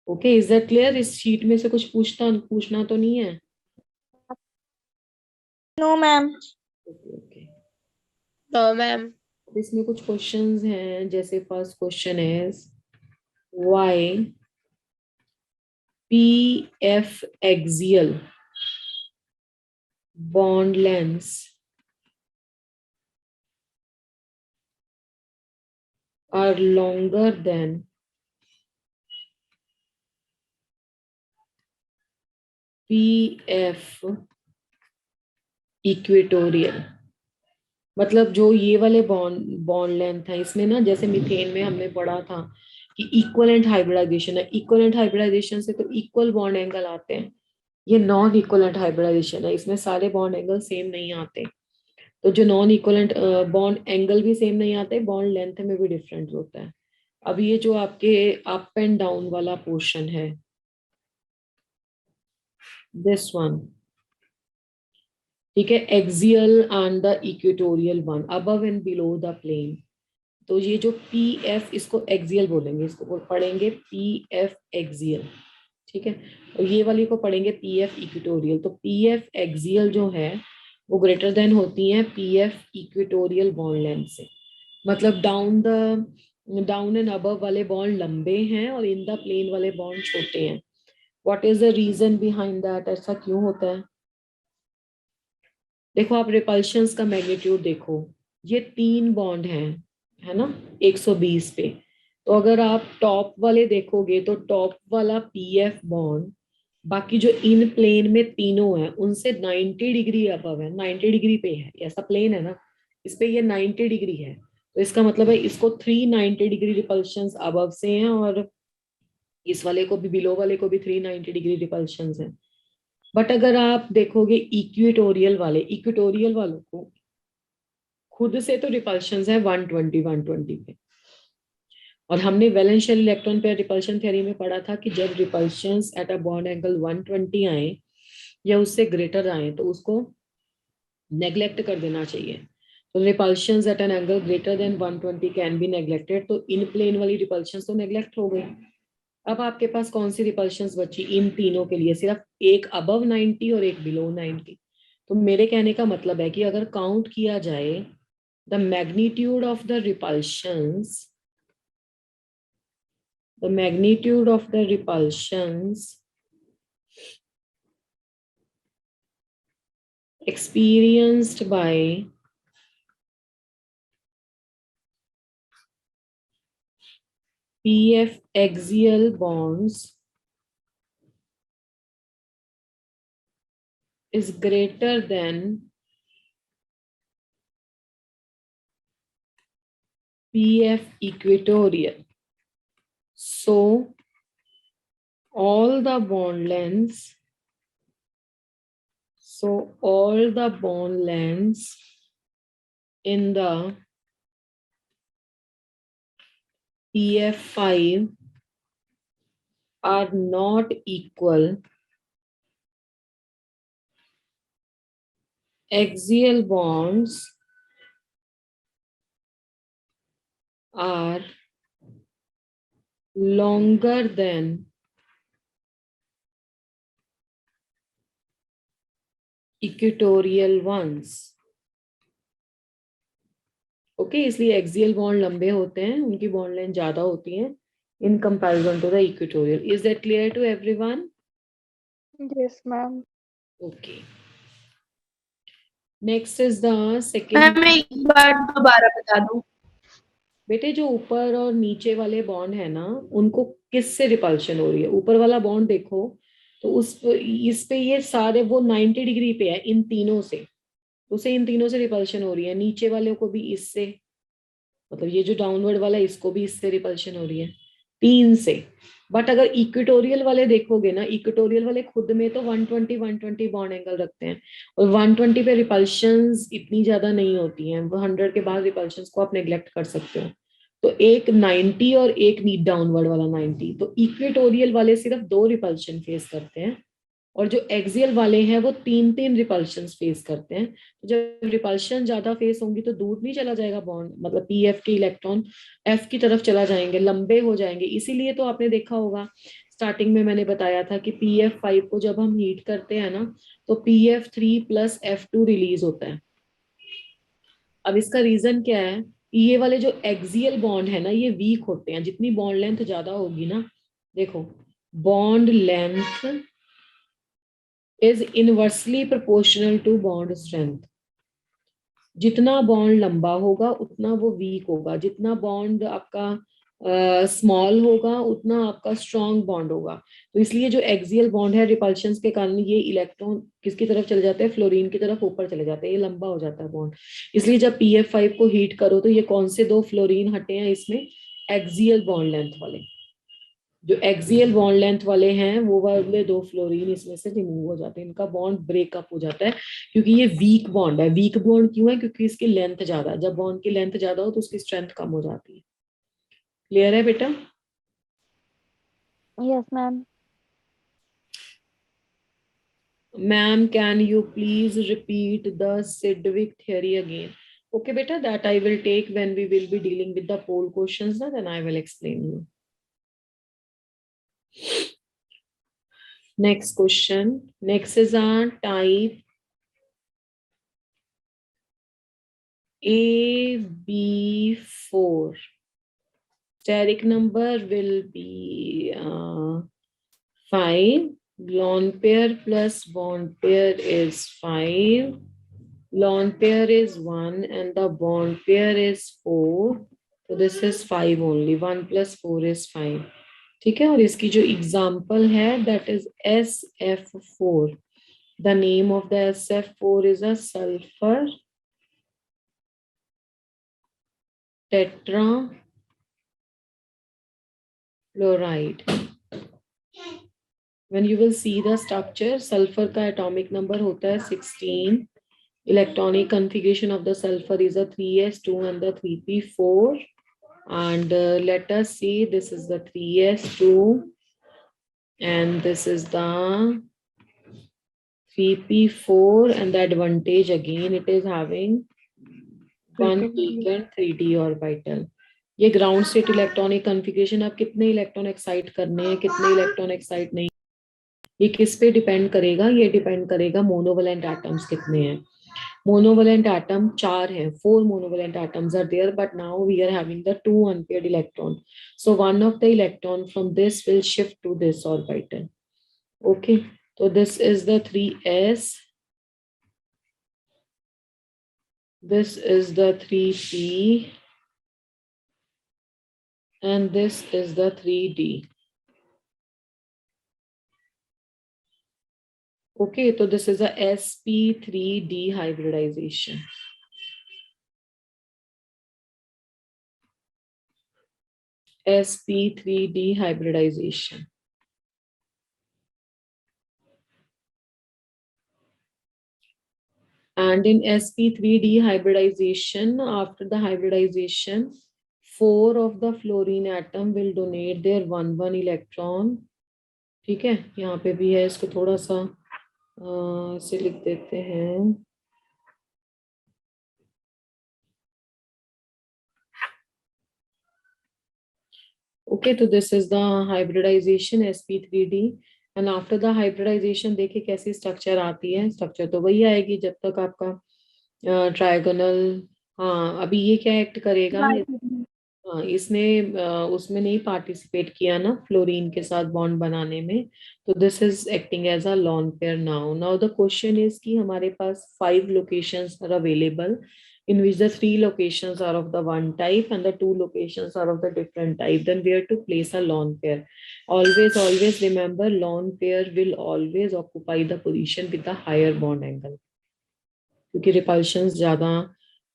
Okay, is that clear? इस शीट में से कुछ पूछना तो नहीं है?
No ma'am.
Okay okay.
No ma'am.
इसमें कुछ क्वेश्चंस हैं. जैसे first question is why PF axial bond lengths are longer than PF equatorial. मतलब जो ये वाले बॉन्ड लेंथ है इसमें ना, जैसे मीथेन में हमने पढ़ा था कि इक्वलेंट हाइब्रिडाइजेशन है. इक्वलेंट हाइब्रिडाइजेशन से तो इक्वल बॉन्ड एंगल आते हैं. ये नॉन इक्वलेंट हाइब्रिडाइजेशन है, इसमें सारे बॉन्ड एंगल सेम नहीं आते. तो जो नॉन इक्वलेंट बॉन्ड एंगल भी सेम नहीं आते, बॉन्ड लेंथ में भी डिफरेंस होता है. अब ये जो आपके अप एंड डाउन वाला पोर्शन है, दिस वन, ठीक है, axial and the equatorial one, above and below the plane. तो ये जो PF, इसको एक्सियल बोलेंगे, इसको पढ़ेंगे PF एक्सियल. ठीक है. और ये वाली को पढ़ेंगे PF इक्वेटोरियल. तो PF एक्सियल जो है वो ग्रेटर देन होती है PF इक्वेटोरियल बॉन्ड लेंथ से. मतलब डाउन एंड अबव वाले बॉन्ड लंबे हैं और इन द प्लेन वाले बॉन्ड छोटे हैं. What is the reason behind that? ऐसा क्यों होता है? देखो आप रिपल्शंस का मैग्नीट्यूड देखो. ये 3 बॉन्ड हैं, है ना, 120 पे. तो अगर आप टॉप वाले देखोगे तो टॉप वाला PF बॉन्ड बाकी जो इन प्लेन में तीनों हैं उनसे 90 डिग्री अबव है, 90 डिग्री पे है. ऐसा प्लेन है ना, इस पे ये 90 डिग्री है. तो इसका मतलब है इसको 390 डिग्री रिपल्शंस अबव से हैं और इस वाले को भी, बिलो वाले को भी 390 डिग्री रिपल्शंस हैं. बट अगर आप देखोगे इक्वेटोरियल वालों को खुद से तो रिपल्शंस है 120 पे. और हमने valence shell electron pair repulsion theory में पढ़ा था कि जब repulsions at a bond angle 120 आए या उससे ग्रेटर आए तो उसको नेग्लेक्ट कर देना चाहिए. तो repulsions at an angle greater than 120 can be neglected. तो इन प्लेन वाली रिपल्शंस तो नेग्लेक्ट हो गई. अब आपके पास कौन सी रिपल्शंस बची इन तीनों के लिए? सिर्फ एक अबव 90 और एक बिलो 90. तो मेरे कहने का मतलब है कि अगर काउंट किया जाए the magnitude of the repulsions, the magnitude of the repulsions experienced by PF axial bonds is greater than PF equatorial. So all the bond lengths in the PF5 are not equal. Axial bonds are longer than equatorial ones. Okay, इसलिए एक्सियल बॉन्ड लंबे होते हैं, उनकी बॉन्ड लेंथ ज्यादा होती है in comparison to the equatorial. Is that clear to everyone?
Yes, ma'am.
ओके. Next is the second.
Ma'am एक बार दोबारा बता दो.
बेटे जो ऊपर और नीचे वाले बॉन्ड है ना, उनको किससे रिपल्शन हो रही है? ऊपर वाला बॉन्ड देखो तो इस पे ये सारे वो 90 डिग्री पे है इन तीनों से, उसे इन तीनों से रिपल्शन हो रही है। नीचे वाले को भी इससे, मतलब ये जो डाउनवर्ड वाला है इसको भी इससे रिपल्शन हो रही है, तीन से। बट अगर इक्वेटोरियल वाले देखोगे ना, इक्वेटोरियल वाले खुद में तो 120 120 बॉन्ड एंगल रखते हैं, और 120 पे रिपल्शंस इतनी ज्यादा नहीं होती हैं, वो 100 के बाद रिपल्शंस को आप नेग्लेक्ट कर सकते हो। तो एक 90 और एक नीट डाउनवर्ड वाला 90, तो इक्वेटोरियल वाले सिर्फ दो रिपल्शन फेस करते हैं, और जो एक्सियल वाले हैं वो तीन तीन रिपल्शन फेस करते हैं। तो जब रिपल्शन ज्यादा फेस होंगी तो दूर नहीं चला जाएगा बॉन्ड, मतलब पी एफ के इलेक्ट्रॉन एफ की तरफ चला जाएंगे, लंबे हो जाएंगे। इसीलिए तो आपने देखा होगा स्टार्टिंग में मैंने बताया था कि पी एफ 5 को जब हम हीट करते हैं ना, तो P F 3 plus F2 release होता है। अब इसका रीजन क्या है? ये वाले जो एक्सियल बॉन्ड है ना, ये वीक होते हैं। जितनी बॉन्ड लेंथ ज्यादा होगी ना, देखो, bond length is inversely proportional to bond strength। जितना बॉन्ड लंबा होगा उतना वो वीक होगा, जितना बॉन्ड आपका स्मॉल होगा उतना आपका स्ट्रॉन्ग बॉन्ड होगा। तो इसलिए जो एक्सियल बॉन्ड है, रिपल्शन के कारण ये इलेक्ट्रॉन किसकी तरफ चले जाते हैं? फ्लोरीन की तरफ ऊपर चले जाते हैं, ये लंबा हो जाता है बॉन्ड। इसलिए जब PF5 को हीट करो तो ये कौन से दो फ्लोरीन हटे हैं इसमें? एक्सियल बॉन्ड लेंथ वाले। जो एक्सियल बॉन्ड लेंथ वाले हैं वो वाले दो फ्लोरीन इसमें से रिमूव हो जाते हैं, इनका बॉन्ड ब्रेकअप हो जाता है, क्योंकि ये वीक बॉन्ड है। वीक बॉन्ड क्यों है? क्योंकि इसकी लेंथ ज्यादा है। जब बॉन्ड की लेंथ ज्यादा हो तो उसकी स्ट्रेंथ कम हो जाती है। क्लियर है बेटा?
Yes, ma'am.
Ma'am can you please repeat the Sidgwick theory again? Okay बेटा, that I will take when we will be dealing with the pole questions ना, then I will explain you. Next question. Next is our type AB4. Steric number will be 5. Lone pair plus bond pair is 5. Lone pair is 1 and the bond pair is 4. So this is 5 only. 1 plus 4 is 5. ठीक है, और इसकी जो एग्जाम्पल है that is SF4। The name of the SF4 is a sulfur tetrafluoride। When you will see the structure, sulfur का atomic number होता है 16। Electronic configuration of the sulfur is a 3s2 and the 3p4। And let us see, this is the 3s2 and this is the 3p4, and the advantage again it is having 1 peak and 3d orbital। ये ग्राउंड स्टेट इलेक्ट्रॉनिक कॉन्फ़िगरेशन, आप कितने इलेक्ट्रॉन एक्साइट करने हैं, कितने इलेक्ट्रॉन एक्साइट नहीं, ये किस पे डिपेंड करेगा? ये डिपेंड करेगा मोनोवैलेंट एटम्स कितने हैं। मोनोवैलेंट एटम 4 हैं, 4 monovalent atoms are there, but now we are having the 2 unpaired electron, so one of the electron from this will shift to this orbital। Okay, so this is the 3s, this is the 3p, and this is the 3d। Okay, so this is a sp3d hybridization। sp3d hybridization। And in sp3d hybridization, after the hybridization, 4 of the fluorine atom will donate their 1 electron। ठीक है, यहाँ पे भी है, इसको थोड़ा सा से लिख देते हैं। Okay, तो this is the hybridization sp3d। and after the hybridization देखिए कैसी स्ट्रक्चर आती है। स्ट्रक्चर तो वही आएगी जब तक आपका ट्रायगोनल। हाँ, अभी ये क्या एक्ट करेगा? हाँ, इसने उसमें नहीं पार्टिसिपेट किया ना फ्लोरीन के साथ बॉन्ड बनाने में, तो this is acting as a lone pair. Now now the question is कि हमारे पास 5 locations are available in which the 3 locations are of the one type and the 2 locations are of the different type, then where to place a lone pair? Always remember, lone pair will always occupy the position with the higher bond angle, क्योंकि रिपल्शन ज्यादा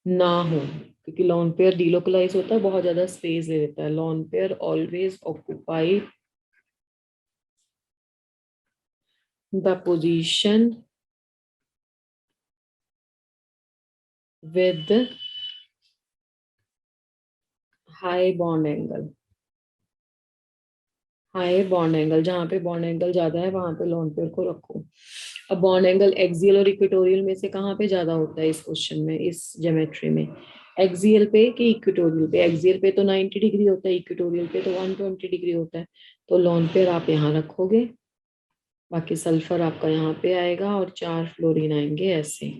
ना हो, क्योंकि लॉन पेयर डिलोकलाइज होता है, बहुत ज्यादा स्पेस ले लेता है. Lone pair always occupy the position with high bond angle. High bond angle, जहां पे बॉन्ड एंगल ज्यादा है वहां पे लॉन पेयर को रखो. अब बॉन्ड एंगल एक्सियल और इक्वेटोरियल में से कहाँ पे ज्यादा होता है इस क्वेश्चन में, इस ज्योमेट्री में? एक्सियल पे कि इक्वेटोरियल पे? एक्सियल पे तो 90 डिग्री होता है, इक्वेटोरियल पे तो 120 डिग्री होता है. तो लॉन पेयर आप यहाँ रखोगे, बाकी सल्फर आपका यहाँ पे आएगा और 4 फ्लोरीन आएंगे ऐसे.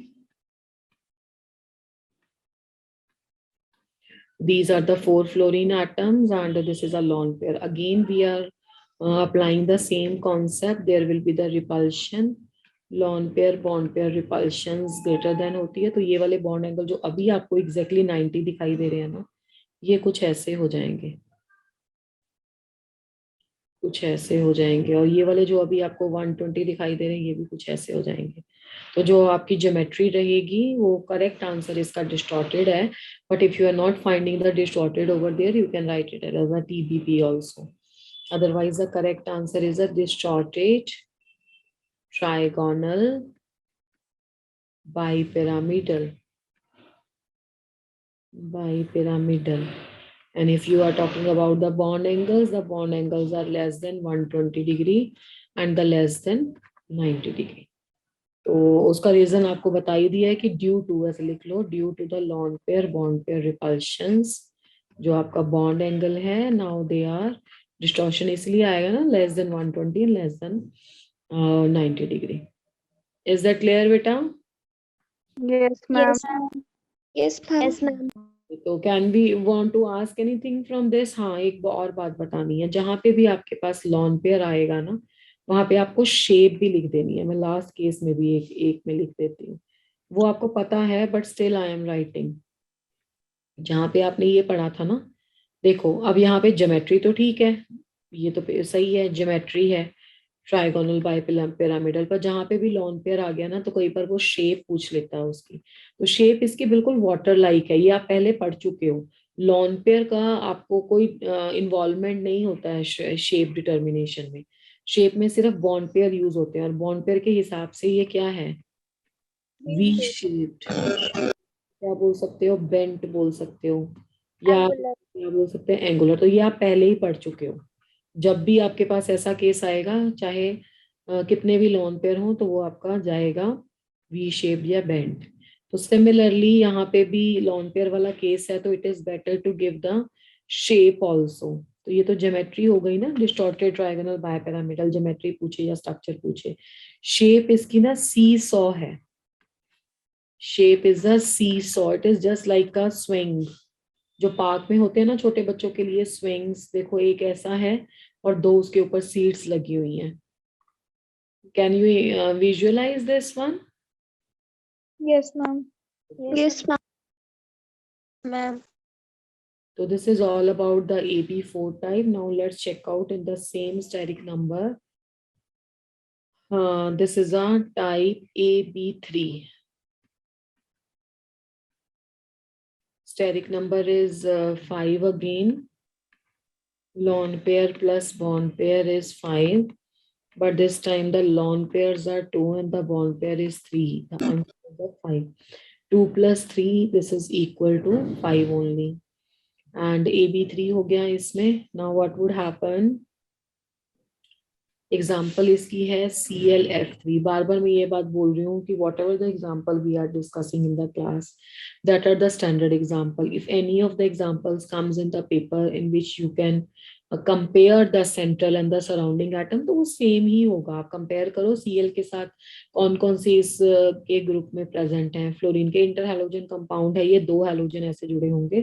These are the 4 fluorine atoms and this is a lone pair. Again we are applying the same concept. There will be the repulsion. Lawn pair bond pair repulsions greater than होती है, तो ये वाले बॉन्ड एंगल जो अभी आपको एग्जैक्टली 90 दिखाई दे रहे हैं ना, ये कुछ ऐसे हो जाएंगे, कुछ ऐसे हो जाएंगे. और ये वाले जो अभी आपको 120 दिखाई दे रहे हैं, ये भी कुछ ऐसे हो जाएंगे. तो जो आपकी ज्योमेट्री रहेगी वो करेक्ट आंसर इसका डिस्टॉर्टेड है. But if you are not finding the distorted over there, you can write it as a TBP also. Otherwise the correct answer is a distorted trigonal bipyramidal. And if you are talking about the bond angles are less than 120 degree and the less than 90 degree. तो उसका रीजन आपको बता ही दिया है कि ड्यू टू, ऐसे लिख लो, due to the lone pair bond pair repulsions. जो आपका बॉन्ड एंगल है नाउ दे आर डिस्टॉर्शन, इसलिए आएगा ना less than 120 and less than 90 degree. Is that clear बेटा?
Yes, ma'am.
Yes, ma'am.
तो can we want to ask anything from this? हाँ, एक और बात बतानी है, जहां पे भी आपके पास लॉन पेयर आएगा ना, वहां पे आपको शेप भी लिख देनी है. मैं लास्ट केस में भी एक में लिख देती हूँ, वो आपको पता है but still I am writing. जहाँ पे आपने ये पढ़ा था ना, देखो अब यहाँ पे ज्योमेट्री तो ठीक है, ये तो सही है, ज्योमेट्री है ट्राइगोनल बाय पिरामिडल, पर जहाँ पे भी लॉन पेयर आ गया ना, तो कई बार वो शेप पूछ लेता है उसकी. तो शेप इसकी बिल्कुल वाटर लाइक है, ये आप पहले पढ़ चुके हो. लॉन पेयर का आपको कोई इन्वॉल्वमेंट नहीं होता है शेप डिटर्मिनेशन में. शेप में सिर्फ बॉन्ड पेयर यूज होते हैं, और बॉन्ड पेयर के हिसाब से ये क्या है? V shaped. क्या बोल सकते हो? बेंट बोल सकते हो, या क्या बोल सकते हैं? एंगुलर. तो ये आप पहले ही पढ़ चुके हो. जब भी आपके पास ऐसा केस आएगा, चाहे कितने भी लॉन पेयर हो, तो वो आपका जाएगा वी शेप या बेंट. तो सिमिलरली यहाँ पे भी लॉन पेयर वाला केस है, तो it is better to give the shape also. तो ये तो ज्योमेट्री हो गई ना, डिस्टॉर्टेड ट्राइगोनल बायपिरामिडल, ज्योमेट्री पूछे या स्ट्रक्चर पूछे. शेप इसकी ना सी सॉ है. Shape is a see saw, it is just like a swing. जो पार्क में होते हैं ना छोटे बच्चों के लिए स्विंग्स, देखो एक ऐसा है और 2 उसके ऊपर सीट्स लगी हुई हैं. Can you visualize this one?
Yes, ma'am.
Yes, ma'am.
So this is all about the AB4 type. Now let's check out in the same steric number. This is a type AB3. Steric number is 5 again. Lone pair plus bond pair is 5. But this time the lone pairs are 2 and the bond pair is 3. The answer is 5. 2 plus 3, this is equal to 5 only. And AB3 हो गया इसमें. Now what would happen? Example इसकी है ClF3. बार बार मैं ये बात बोल रही हूँ कि whatever the example we are discussing in the class, that are the standard example. If any of the examples comes in the paper in which you can compare the central and the surrounding atom, तो वो सेम ही होगा. आप कंपेयर करो Cl के साथ कौन कौन से इस के ग्रुप में प्रेजेंट हैं. फ्लोरीन के इंटर हेलोजन कंपाउंड है, ये 2 हेलोजन ऐसे जुड़े होंगे,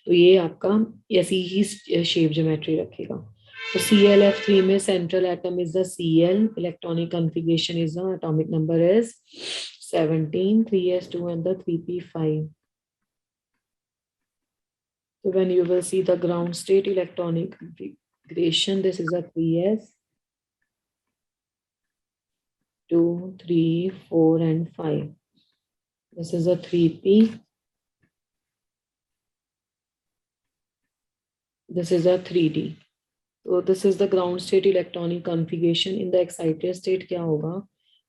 तो ये आपका ऐसी ही शेप ज्योमेट्री रखेगा. So ClF3 में central atom is the Cl, electronic configuration is the atomic number is 17, 3s2 and the 3p5. So when you will see the ground state electronic configuration, this is a 3s, 2, 3, 4, and 5. This is a 3p. This is a 3d. So this is the ground state electronic configuration. In the excited state क्या होगा?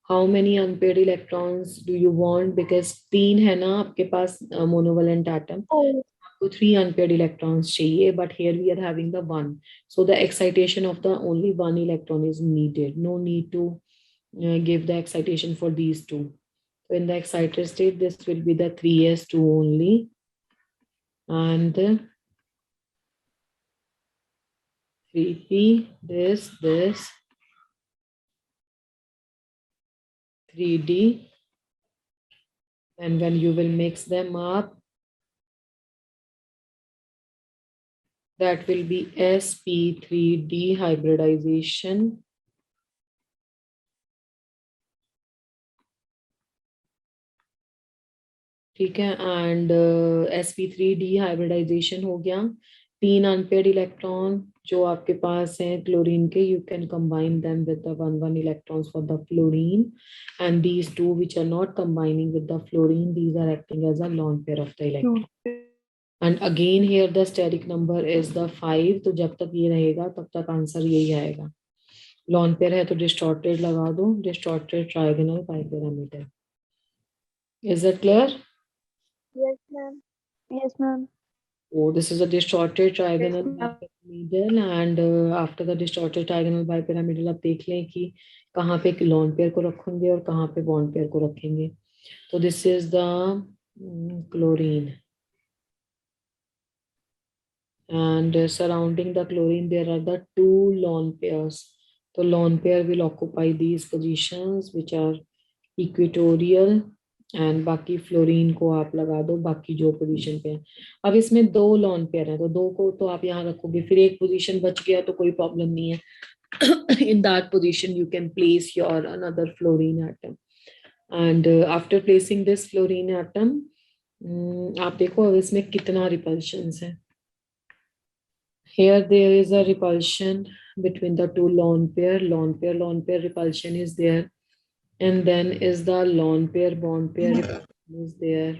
How many unpaired electrons do you want? Because 3 है ना आपके पास monovalent atom. आपको 3 unpaired electrons चाहिए, but here we are having the 1. So the excitation of the only 1 electron is needed. No need to give the excitation for these two. So in the excited state, this will be the 3s2 only, and 3p, this, 3d, and when you will mix them up, that will be sp3d hybridization. ठीक है, एंड sp3d हाइब्रिडाइजेशन हो गया. 3 अनपेयर्ड इलेक्ट्रॉन जो आपके पास हैं क्लोरीन के, you can combine them with the 1 electrons for the fluorine, and these two which are not combining with the fluorine, these are acting as a lone pair of the electron. And again here the steric number is the 5. तो जब तक ये रहेगा तब तक आंसर यही आएगा. लॉन पेयर है तो डिस्टॉर्टेड लगा दो, distorted trigonal bipyramidal. Is that clear?
Yes, ma'am. Yes, ma'am.
Oh, this is a distorted trigonal
ma'am.
bipyramidal, and after the distorted trigonal bipyramidal आप देख लें कि कहाँ पे लॉन पेयर को रखेंगे और कहाँ पे बॉन्ड पेयर को रखेंगे. तो this is the chlorine, and surrounding the chlorine there are the 2 lone pairs. So lone pair will occupy these positions which are equatorial, and बाकी फ्लोरीन को आप लगा दो बाकी जो पोजीशन पे है. अब इसमें 2 लॉन पेयर है तो 2 को तो आप यहाँ रखोगे, फिर एक पोजीशन बच गया तो कोई प्रॉब्लम नहीं है. in that position you can place your another fluorine atom, and after placing this fluorine atom, आप देखो अब इसमें कितना repulsions है. Here there is a repulsion between the 2 lone pair repulsion is there, and then is the lone pair bond pair repulsion is there.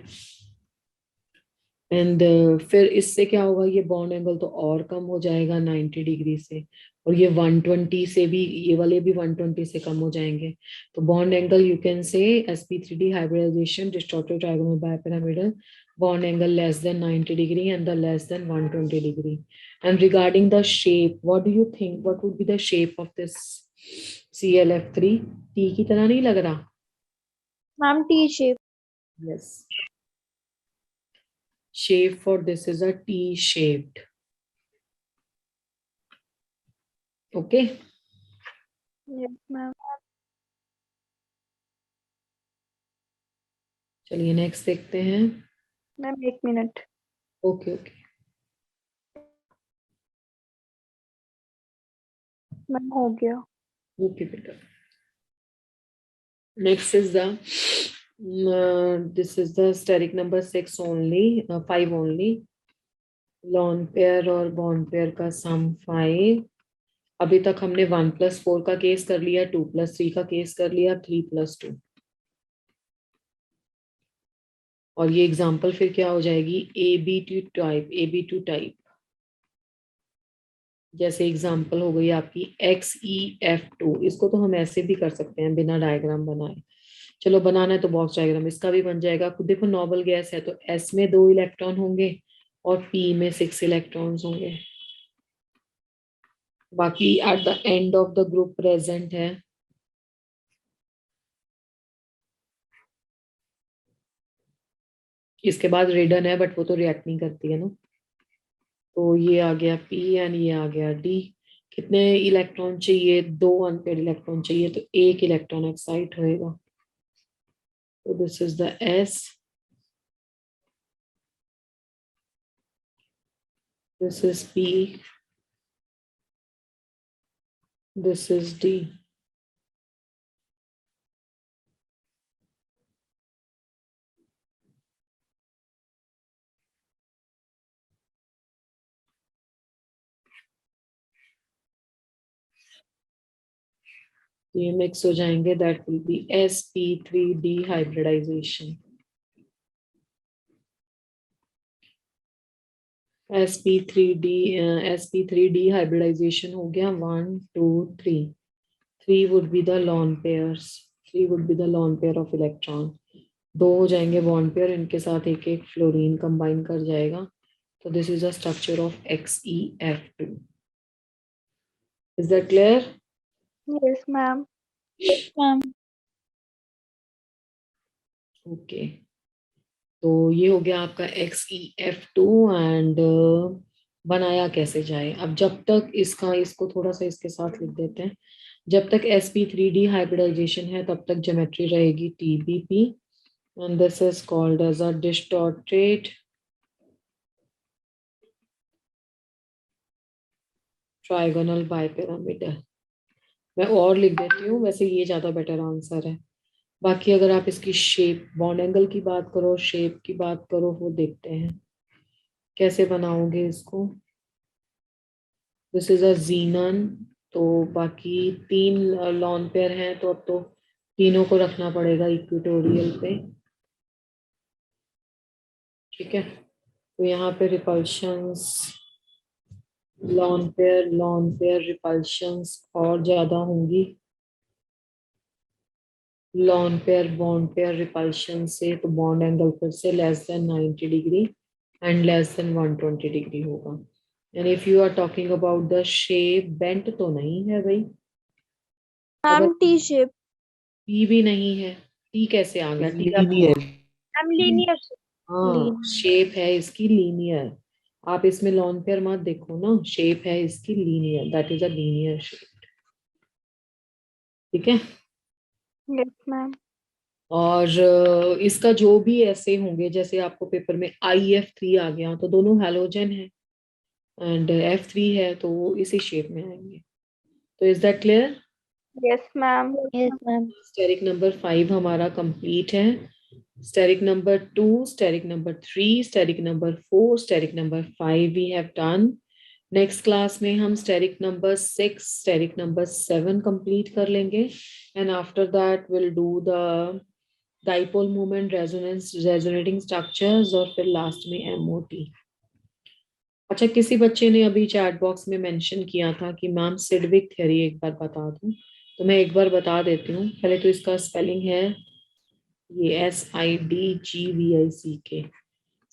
And फिर इससे क्या होगा, ये बॉन्ड एंगल तो और कम हो जाएगा 90 डिग्री से, और ये 120 से भी, ये वाले भी 120 से कम हो जाएंगे. तो bond angle you can say sp3d hybridization distorted trigonal bipyramidal, bond angle less than 90 degree and the less than 120 degree. And regarding the shape, what do you think, what would be the shape of this ClF3? T की तरह नहीं लग रहा?
Ma'am, T shape.
Yes. Shape for this is a T-shaped. Okay.
Yes, ma'am.
चलिए नेक्स्ट देखते हैं.
Ma'am, 1 minute.
Okay okay.
Ma'am, हो गया.
ओके बेटा. Next is the this is the steric number 6 only, 5 only. Lawn pair और बॉन्ड पेयर का सम 5. अभी तक हमने 1+4 का केस कर लिया, 2+3 का केस कर लिया, 3+2. और ये एग्जाम्पल फिर क्या हो जाएगी, AB2 टाइप. जैसे एग्जाम्पल हो गई आपकी XeF2. इसको तो हम ऐसे भी कर सकते हैं बिना डायग्राम बनाए. चलो बनाना है तो बॉक्स डायग्राम इसका भी बन जाएगा. देखो नोबल गैस है तो S में 2 इलेक्ट्रॉन होंगे और P में 6 इलेक्ट्रॉन्स होंगे. बाकी at the end of the group present है. इसके बाद रेडन है बट वो तो रिएक्ट नहीं करती है ना. तो ये आ गया P एंड ये आ गया D. कितने इलेक्ट्रॉन चाहिए, 2 अनपेयर्ड इलेक्ट्रॉन चाहिए, तो 1 इलेक्ट्रॉन एक्साइट होएगा. तो this is the S, this is P, this is D. ये मिक्स हो जाएंगे, that will be sp3d hybridization. sp3d hybridization हो गया 1 2 3। 3 would be the lone pairs, 3 would be the lone pair of electron। दो हो जाएंगे बॉन्ड पेयर, इनके साथ एक एक फ्लोरीन कंबाइन कर जाएगा, तो this is a structure of XeF2। Is that clear?
Yes, ma'am.
Okay, तो ये हो गया आपका XeF2। एंड बनाया कैसे जाए, अब जब तक इसको थोड़ा सा इसके साथ लिख देते हैं। जब तक sp3d हाइब्रिडाइजेशन है तब तक ज्योमेट्री रहेगी TBP, and this is called as a distorted trigonal bipyramidal। मैं और लिख देती हूँ, वैसे ये ज्यादा बेटर आंसर है। बाकी अगर आप इसकी शेप, बॉन्ड एंगल की बात करो, शेप की बात करो, वो देखते हैं कैसे बनाओगे इसको। This is a xenon. तो बाकी 3 लॉन पेयर हैं, तो अब तो तीनों को रखना पड़ेगा इक्वेटोरियल पे। ठीक है, तो यहाँ पे रिपल्शंस, लॉन पेयर रिपल्शंस और ज्यादा होंगी। Lone pair bond pair repulsion से तो बॉन्ड एंगल फिर से less than 90 degree and less than 120 degree होगा। And if you are talking about the shape, bent तो नहीं है भाई, अगर
Ma'am, T shape.
टी भी नहीं है, टी कैसे आ गया? टी आप,
लीनियर।
I'm linear.
हाँ शेप है इसकी लीनियर। आप इसमें लॉन पेयर मत देखो ना, शेप है इसकी linear, that is a linear shape. ठीक है,
Yes, ma'am.
और इसका जो भी ऐसे होंगे, जैसे आपको पेपर में IF3 आ गया, तो दोनों हैलोजन है एंड F3 है, तो वो इसी शेप में आएंगे। तो is that clear?
Yes, ma'am.
Yes, ma'am.
Steric number 5 हमारा कंप्लीट है। Steric number 2, steric number 3, steric number 4, steric number 5 we have done. Next class में हम steric number 6, steric number 7 complete कर लेंगे, and after that will do the dipole moment, resonance, resonating structures, और फिर लास्ट में MOT। अच्छा, किसी बच्चे ने अभी चैट बॉक्स में मेंशन किया था कि मैम सिडविक थ्योरी एक बार बता दूं, तो मैं एक बार बता देती हूँ। पहले तो इसका स्पेलिंग है ये SIDGVICK,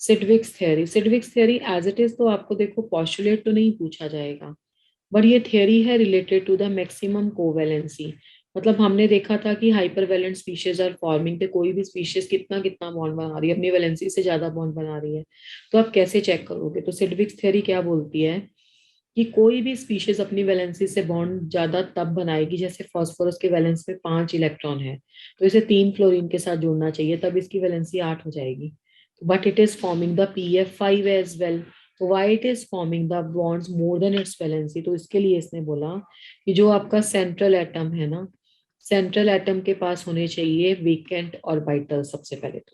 Sidgwick's theory. Sidgwick's theory as it is तो आपको देखो पॉस्टुलेट तो नहीं पूछा जाएगा, बट ये थियरी है related to the maximum covalency. मतलब हमने देखा था कि हाइपरवेलेंट स्पीशीज आर फॉर्मिंग, पे कोई भी स्पीशीज कितना कितना बॉन्ड बना रही है, अपनी वैलेंसी से ज्यादा बॉन्ड बना रही है, तो आप कैसे चेक करोगे? तो सिडविक्स थ्योरी क्या बोलती है कि कोई भी स्पीशीज अपनी वैलेंसी से बॉन्ड ज्यादा तब बनाएगी, जैसे फास्फोरस के वैलेंस में 5 इलेक्ट्रॉन है, तो इसे 3 फ्लोरीन के साथ जोड़ना चाहिए, तब इसकी वैलेंसी 8 हो जाएगी। But it is forming the PF5 as well, तो why it is forming the bonds more than its valency? तो इसके लिए इसने बोला कि जो आपका सेंट्रल एटम है ना, सेंट्रल एटम के पास होने चाहिए वेकेंट ऑर्बिटल सबसे पहले। तो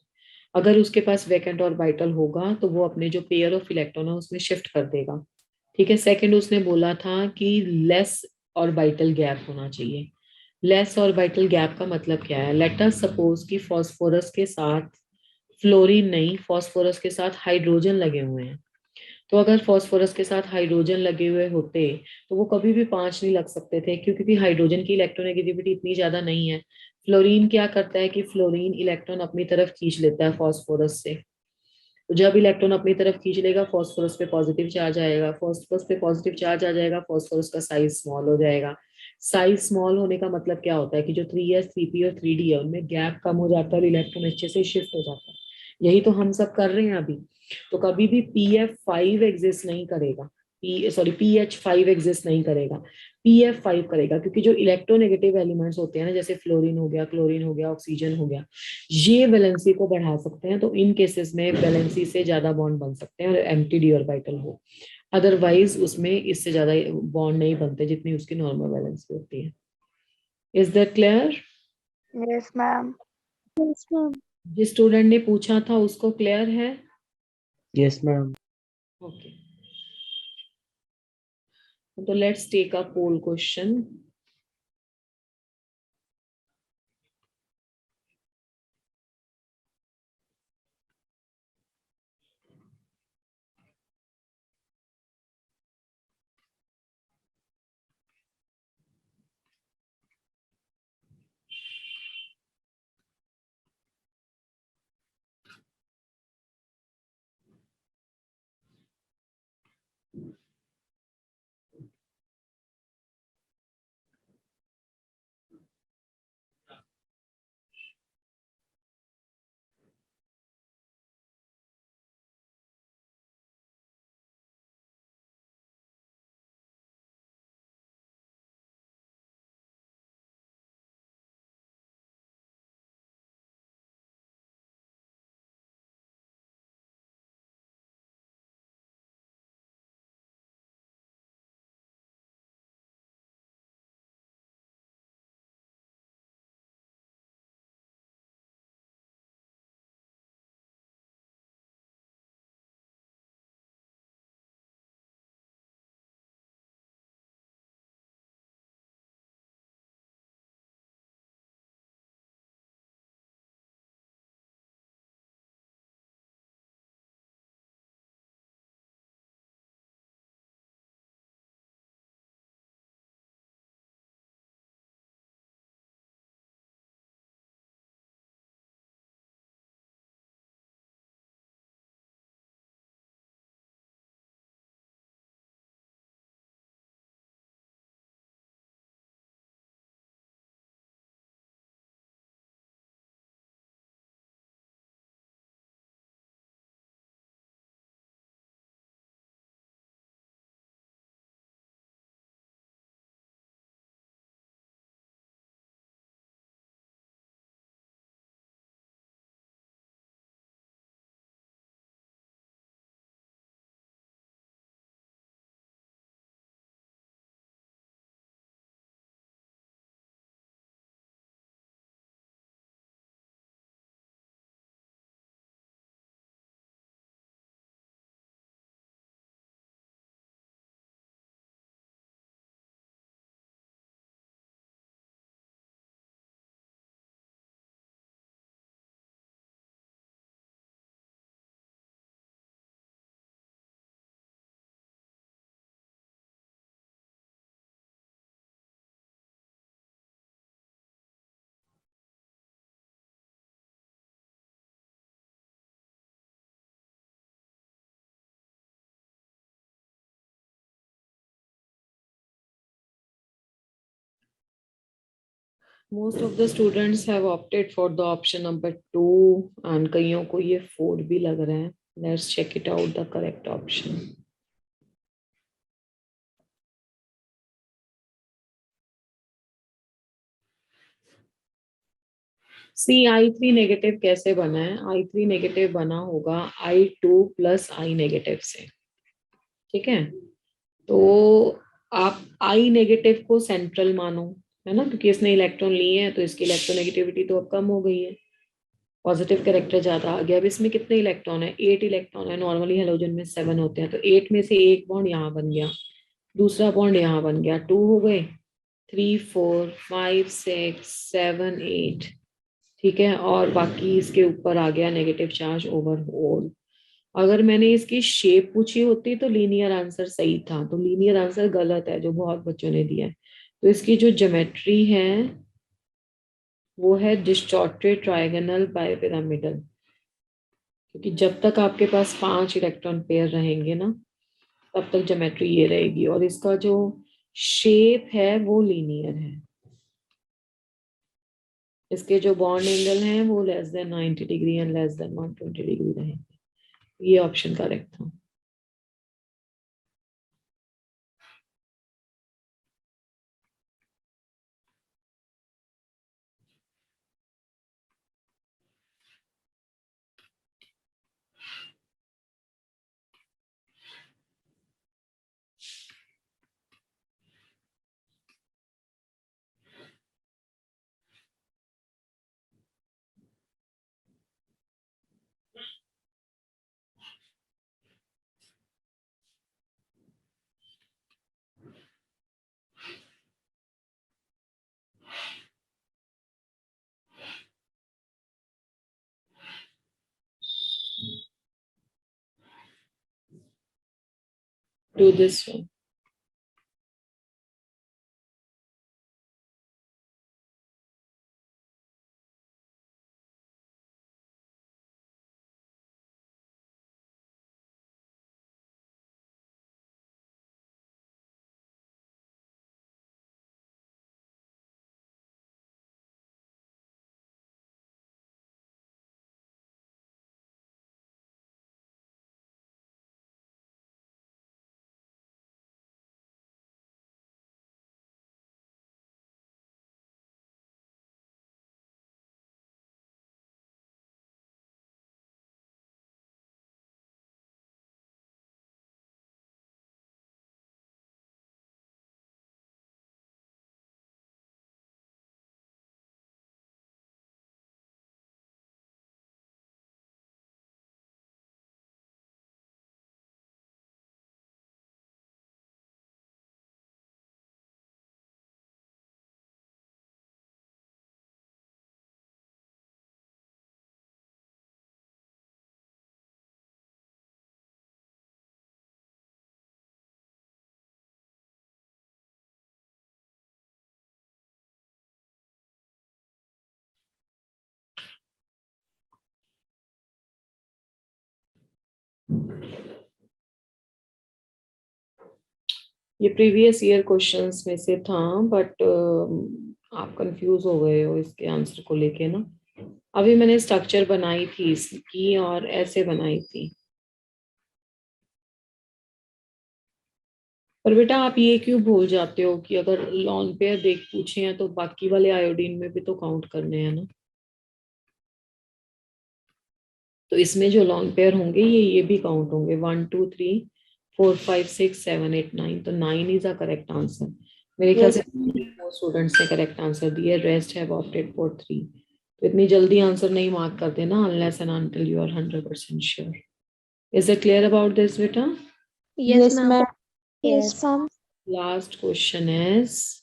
अगर उसके पास वेकेंट ऑर्बिटल होगा तो वो अपने जो पेयर ऑफ इलेक्ट्रॉन है उसमें शिफ्ट कर देगा। ठीक है, सेकंड उसने बोला था कि लेस ऑर्बिटल गैप होना चाहिए। लेस ऑर्बिटल गैप का मतलब क्या है? लेट अस सपोज कि फास्फोरस के साथ फ्लोरीन नहीं, फास्फोरस के साथ हाइड्रोजन लगे हुए हैं, तो अगर फास्फोरस के साथ हाइड्रोजन लगे हुए होते तो वो कभी भी 5 नहीं लग सकते थे, क्योंकि हाइड्रोजन की इलेक्ट्रोनेगेटिविटी इतनी ज्यादा नहीं है। फ्लोरीन क्या करता है कि फ्लोरीन इलेक्ट्रॉन अपनी तरफ खींच लेता है फास्फोरस से, तो जब इलेक्ट्रॉन अपनी तरफ खींच लेगा, फास्फोरस पे पॉजिटिव चार्ज आएगा, फास्फोरस पे पॉजिटिव चार्ज आ जाएगा, फास्फोरस का साइज स्मॉल हो जाएगा। साइज स्मॉल होने का मतलब क्या होता है कि जो 3s 3p और 3d है उनमें गैप कम हो जाता है और इलेक्ट्रॉन अच्छे से शिफ्ट हो जाता है। यही तो हम सब कर रहे हैं अभी। तो कभी भी PF5 एग्जिस्ट नहीं करेगा, PH5 एग्जिस्ट नहीं करेगा, PF5 करेगा, क्योंकि जो इलेक्ट्रोनेगेटिव एलिमेंट्स होते हैं ना, जैसे फ्लोरीन हो गया, क्लोरीन हो गया, ऑक्सीजन हो गया, ये वैलेंसी को बढ़ा सकते हैं, तो इन केसेस में वैलेंसी से ज्यादा बॉन्ड बन सकते हैं और एम्प्टी डी ऑर्बिटल हो। अदरवाइज उसमें इससे ज्यादा बॉन्ड नहीं बनते जितनी उसकी नॉर्मल वैलेंसी होती है। Is that clear?
Yes, ma'am.
Yes, ma'am.
जिस स्टूडेंट ने पूछा था उसको क्लियर है?
Yes ma'am.
ओके, तो let's take a poll question. Most of the students have opted for the option number 2 and कईयों को ये 4 भी लग रहा है. Let's check it out the correct option. See I3 negative कैसे बना है? I3 नेगेटिव बना होगा I2 प्लस I नेगेटिव से. ठीक है, तो आप I नेगेटिव को सेंट्रल मानो, है ना, क्योंकि इसने इलेक्ट्रॉन लिए हैं तो इसकी इलेक्ट्रोनेगेटिविटी तो अब कम हो गई है, पॉजिटिव कैरेक्टर ज्यादा आ गया. अब इसमें कितने इलेक्ट्रॉन है? 8 इलेक्ट्रॉन है. नॉर्मली हेलोजन में 7 होते हैं, तो 8 में से एक बॉन्ड यहाँ बन गया, दूसरा बॉन्ड यहाँ बन गया, 2 हो गए, 3 4 5 6 7 8. ठीक है, और बाकी इसके ऊपर आ गया नेगेटिव चार्ज ओवर ऑल. अगर मैंने इसकी शेप पूछी होती तो लीनियर आंसर सही था, तो लीनियर आंसर गलत है जो बहुत बच्चों ने दिया है. तो इसकी जो ज्योमेट्री है वो है डिस्टॉर्टेड ट्रायगोनल बाइपिरामिडल, क्योंकि जब तक आपके पास 5 इलेक्ट्रॉन पेयर रहेंगे ना तब तक ज्योमेट्री ये रहेगी, और इसका जो शेप है वो लीनियर है. इसके जो बॉन्ड एंगल हैं वो less than 90 degree and less than 120 degree रहेंगे. ये ऑप्शन करेक्ट था. Do this one. ये प्रीवियस ईयर क्वेश्चंस में से था, बट आप कंफ्यूज हो गए हो इसके आंसर को लेके ना. अभी मैंने स्ट्रक्चर बनाई थी इसकी और ऐसे बनाई थी. पर बेटा आप ये क्यों भूल जाते हो कि अगर लॉन पेयर देख पूछे हैं तो बाकी वाले आयोडीन में भी तो काउंट करने हैं ना. तो इसमें जो लॉन पेयर होंगे ये भी काउंट होंगे. 1 2 3 4 5 6 7 8 9, तो 9 इज अ करेक्ट आंसर. मेरे ख्याल से स्टूडेंट्स ने करेक्ट आंसर दिए, रेस्ट हैव ऑप्टेड फॉर 3. तो इतनी जल्दी आंसर नहीं मार्क कर देना unless and until you are 100% sure. Is it clear about this बेटा?
Yes, ma'am. Yes, ma'am.
Last question is,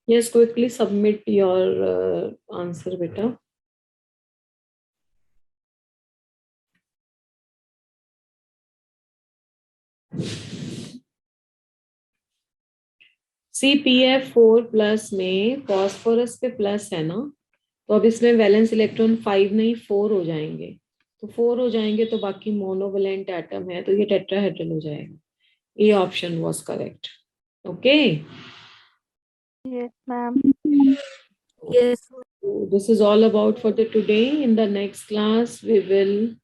Yes, quickly submit your answer, beta. CpF4 plus में फॉस्फोरस पे प्लस है ना, तो अब इसमें वैलेंस इलेक्ट्रॉन 5 नहीं 4 हो जाएंगे, तो 4 हो जाएंगे तो बाकी मोनोवैलेंट एटम है, तो ये टेट्राहेड्रल हो जाएगा. A option was correct. Okay,
Yes, ma'am.
Yes.
this is all about for the today. In the next class we will